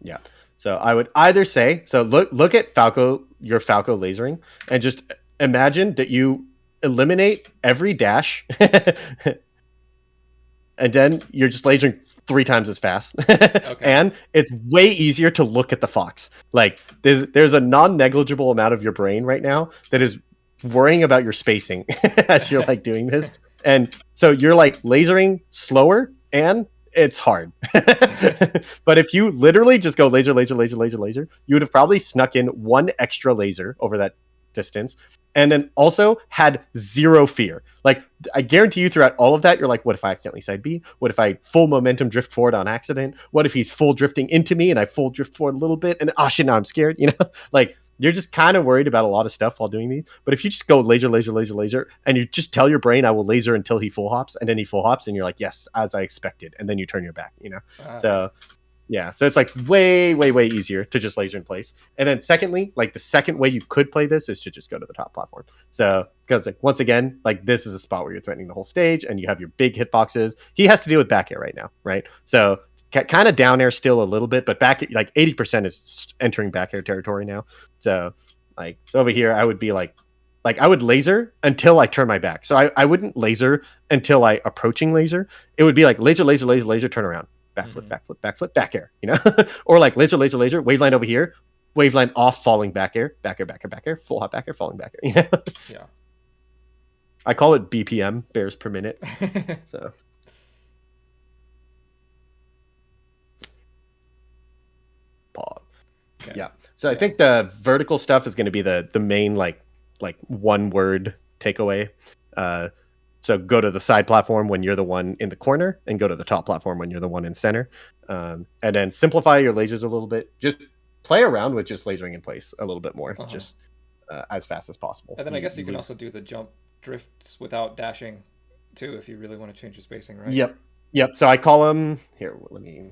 [SPEAKER 1] Yeah. So I would either say, so look at Falco, your Falco lasering, and just imagine that you eliminate every dash, and then you're just lasering 3 times as fast.
[SPEAKER 2] Okay.
[SPEAKER 1] And it's way easier to look at the fox. Like there's a non-negligible amount of your brain right now that is worrying about your spacing as you're like doing this. And so you're like lasering slower and it's hard. But if you literally just go laser, laser, laser, laser, laser, you would have probably snuck in 1 extra laser over that distance and then also had 0 fear. Like I guarantee you throughout all of that, you're like, what if I accidentally side B? What if I full momentum drift forward on accident? What if he's full drifting into me and I full drift forward a little bit? And oh shit, now I'm scared, Like you're just kind of worried about a lot of stuff while doing these. But if you just go laser, laser, laser, laser, and you just tell your brain, I will laser until he full hops, and then he full hops, and you're like, yes, as I expected. And then you turn your back, So yeah, so it's like way, way, way easier to just laser in place. And then secondly, like the second way you could play this is to just go to the top platform. So because like once again, like this is a spot where you're threatening the whole stage and you have your big hitboxes. He has to deal with back air right now, right? So kind of down air still a little bit, but back like 80% is entering back air territory now. So like over here, I would be like I would laser until I turn my back. So I wouldn't laser until I approaching laser. It would be like laser, laser, laser, laser, turn around. Backflip, backflip, backflip, back air, or like laser, laser, laser, waveline over here, waveline off, falling back air, back air, back air, back air, full hop back air, falling back air,
[SPEAKER 2] Yeah.
[SPEAKER 1] I call it BPM, bears per minute. So. Pause. Okay. Yeah. So I think the vertical stuff is going to be the main like one word takeaway. So go to the side platform when you're the one in the corner, and go to the top platform when you're the one in center. And then simplify your lasers a little bit. Just play around with just lasering in place a little bit more, just as fast as possible.
[SPEAKER 2] And then I guess you can also do the jump drifts without dashing, too, if you really want to change the spacing, right?
[SPEAKER 1] Yep. So I call them here. Let me.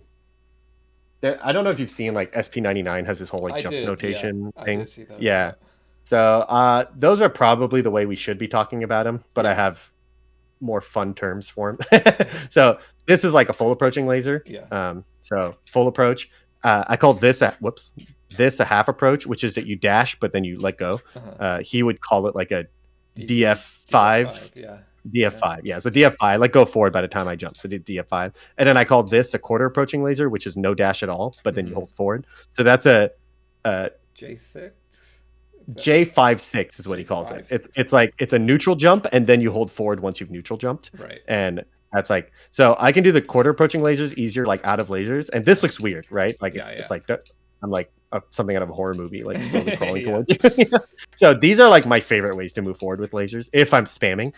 [SPEAKER 1] I don't know if you've seen like SP99 has this whole like jump notation thing.
[SPEAKER 2] I did see those,
[SPEAKER 1] yeah. So those are probably the way we should be talking about them, but I have more fun terms for them. So this is like a full approaching laser. So full approach. I call this a half approach, which is that you dash but then you let go. He would call it like a DF5. DF5, yeah. So DF5, let go forward by the time I jump. So DF5, and then I call this a quarter approaching laser, which is no dash at all, but then you hold forward. So that's a
[SPEAKER 2] J6.
[SPEAKER 1] J56 is what he calls it. It's like it's a neutral jump, and then you hold forward once you've neutral jumped.
[SPEAKER 2] Right.
[SPEAKER 1] And that's like, so I can do the quarter approaching lasers easier, like out of lasers, and this looks weird, right? Like it's like I'm like something out of a horror movie, like slowly crawling towards you. So these are like my favorite ways to move forward with lasers if I'm spamming.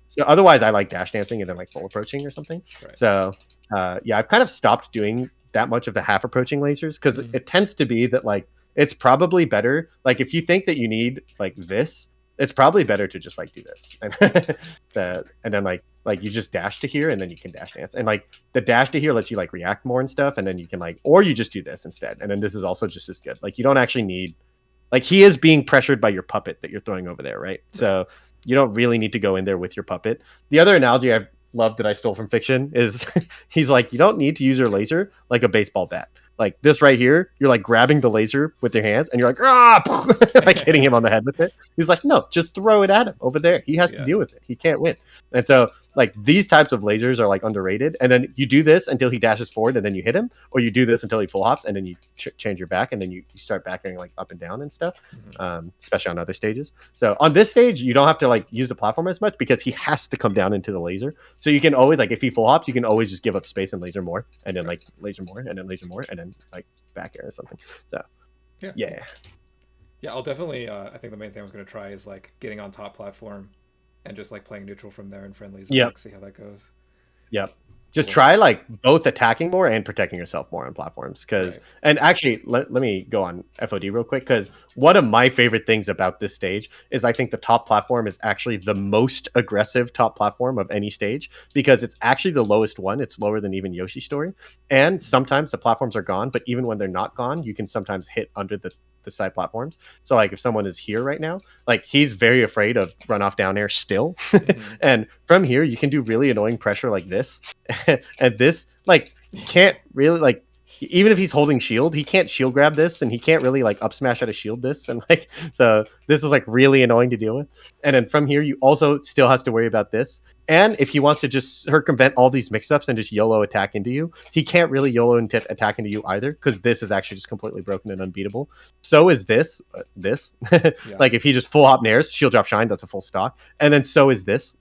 [SPEAKER 1] So otherwise, I like dash dancing and then like full approaching or something. Right. So I've kind of stopped doing that much of the half approaching lasers because it tends to be that like it's probably better. Like if you think that you need like this, it's probably better to just like do this and then like you just dash to here and then you can dash dance, and like the dash to here lets you like react more and stuff, and then you can like, or you just do this instead, and then this is also just as good. Like you don't actually need, like he is being pressured by your puppet that you're throwing over there, right? So you don't really need to go in there with your puppet. The other analogy I love that I stole from fiction is he's like, you don't need to use your laser like a baseball bat. Like this right here, you're like grabbing the laser with your hands and you're like, like hitting him on the head with it. He's like, no, just throw it at him over there. He has to deal with it. He can't win. And so like these types of lasers are like underrated. And then you do this until he dashes forward, and then you hit him, or you do this until he full hops, and then you change your back, and then you start backing like up and down and stuff, especially on other stages. So on this stage, you don't have to like use the platform as much because he has to come down into the laser. So you can always like if he full hops, you can always just give up space and laser more, and then like laser more, and then laser more, and then like back air or something. So yeah.
[SPEAKER 2] Yeah, I'll definitely. I think the main thing I was going to try is like getting on top platform, and just like playing neutral from there in friendlies and
[SPEAKER 1] Yep.
[SPEAKER 2] like see how that goes.
[SPEAKER 1] Yep. Just
[SPEAKER 2] Cool.
[SPEAKER 1] try like both attacking more and protecting yourself more on platforms. Because and actually let me go on FOD real quick, because one of my favorite things about this stage is I think the top platform is actually the most aggressive top platform of any stage, because it's actually the lowest one. It's lower than even Yoshi's Story. And sometimes the platforms are gone, but even when they're not gone, you can sometimes hit under the side platforms. So like if someone is here right now, like he's very afraid of run off down air still. And from here you can do really annoying pressure like this. And this like can't really like, even if he's holding shield, he can't shield grab this, and he can't really like up smash out of shield this, and like so this is like really annoying to deal with. And then from here you also still has to worry about this. And if he wants to just circumvent all these mix-ups and just YOLO attack into you, he can't really YOLO attack into you either, because this is actually just completely broken and unbeatable. So is this. Like if he just full hop nairs, shield drop shine, that's a full stock. And then so is this.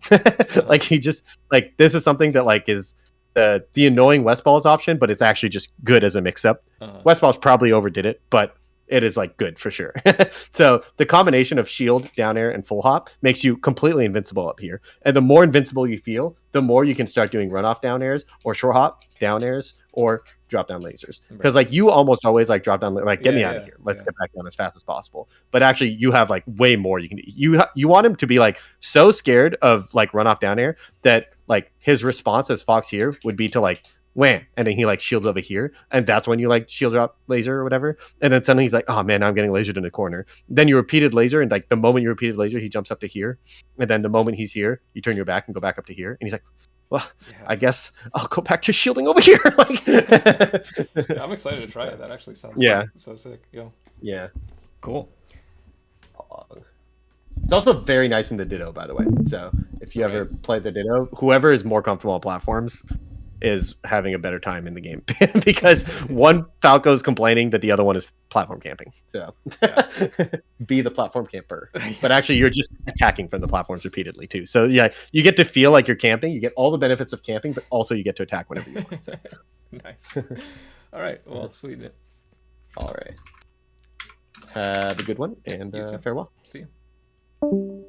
[SPEAKER 1] Like he just like this is something that like is the annoying Westball's option, but it's actually just good as a mix-up. Westball's probably overdid it, but it is like good for sure. So the combination of shield, down air, and full hop makes you completely invincible up here. And the more invincible you feel, the more you can start doing runoff down airs or short hop down airs or drop down lasers. Because like you almost always like drop down, like get me out of here. Let's get back down as fast as possible. But actually you have like way more you can do. You want him to be like so scared of like runoff down air that like his response as Fox here would be to like wham, and then he like shields over here, and that's when you like shield drop laser or whatever, and then suddenly he's like, oh man, I'm getting lasered in the corner. Then you repeated laser, and like the moment you repeated laser, he jumps up to here, and then the moment he's here, you turn your back and go back up to here, and he's like, well, I guess I'll go back to shielding over here. Like,
[SPEAKER 2] yeah, I'm excited to try it. That actually sounds so sick.
[SPEAKER 1] Yeah,
[SPEAKER 2] cool.
[SPEAKER 1] It's also very nice in the Ditto, by the way. So if you ever play the Ditto, whoever is more comfortable on platforms is having a better time in the game, because one Falco is complaining that the other one is platform camping. So be the platform camper, but actually you're just attacking from the platforms repeatedly too. So yeah, you get to feel like you're camping. You get all the benefits of camping, but also you get to attack whenever you want. So.
[SPEAKER 2] Nice. All right. Well, sweet.
[SPEAKER 1] All right. Have a good one, and farewell.
[SPEAKER 2] See you.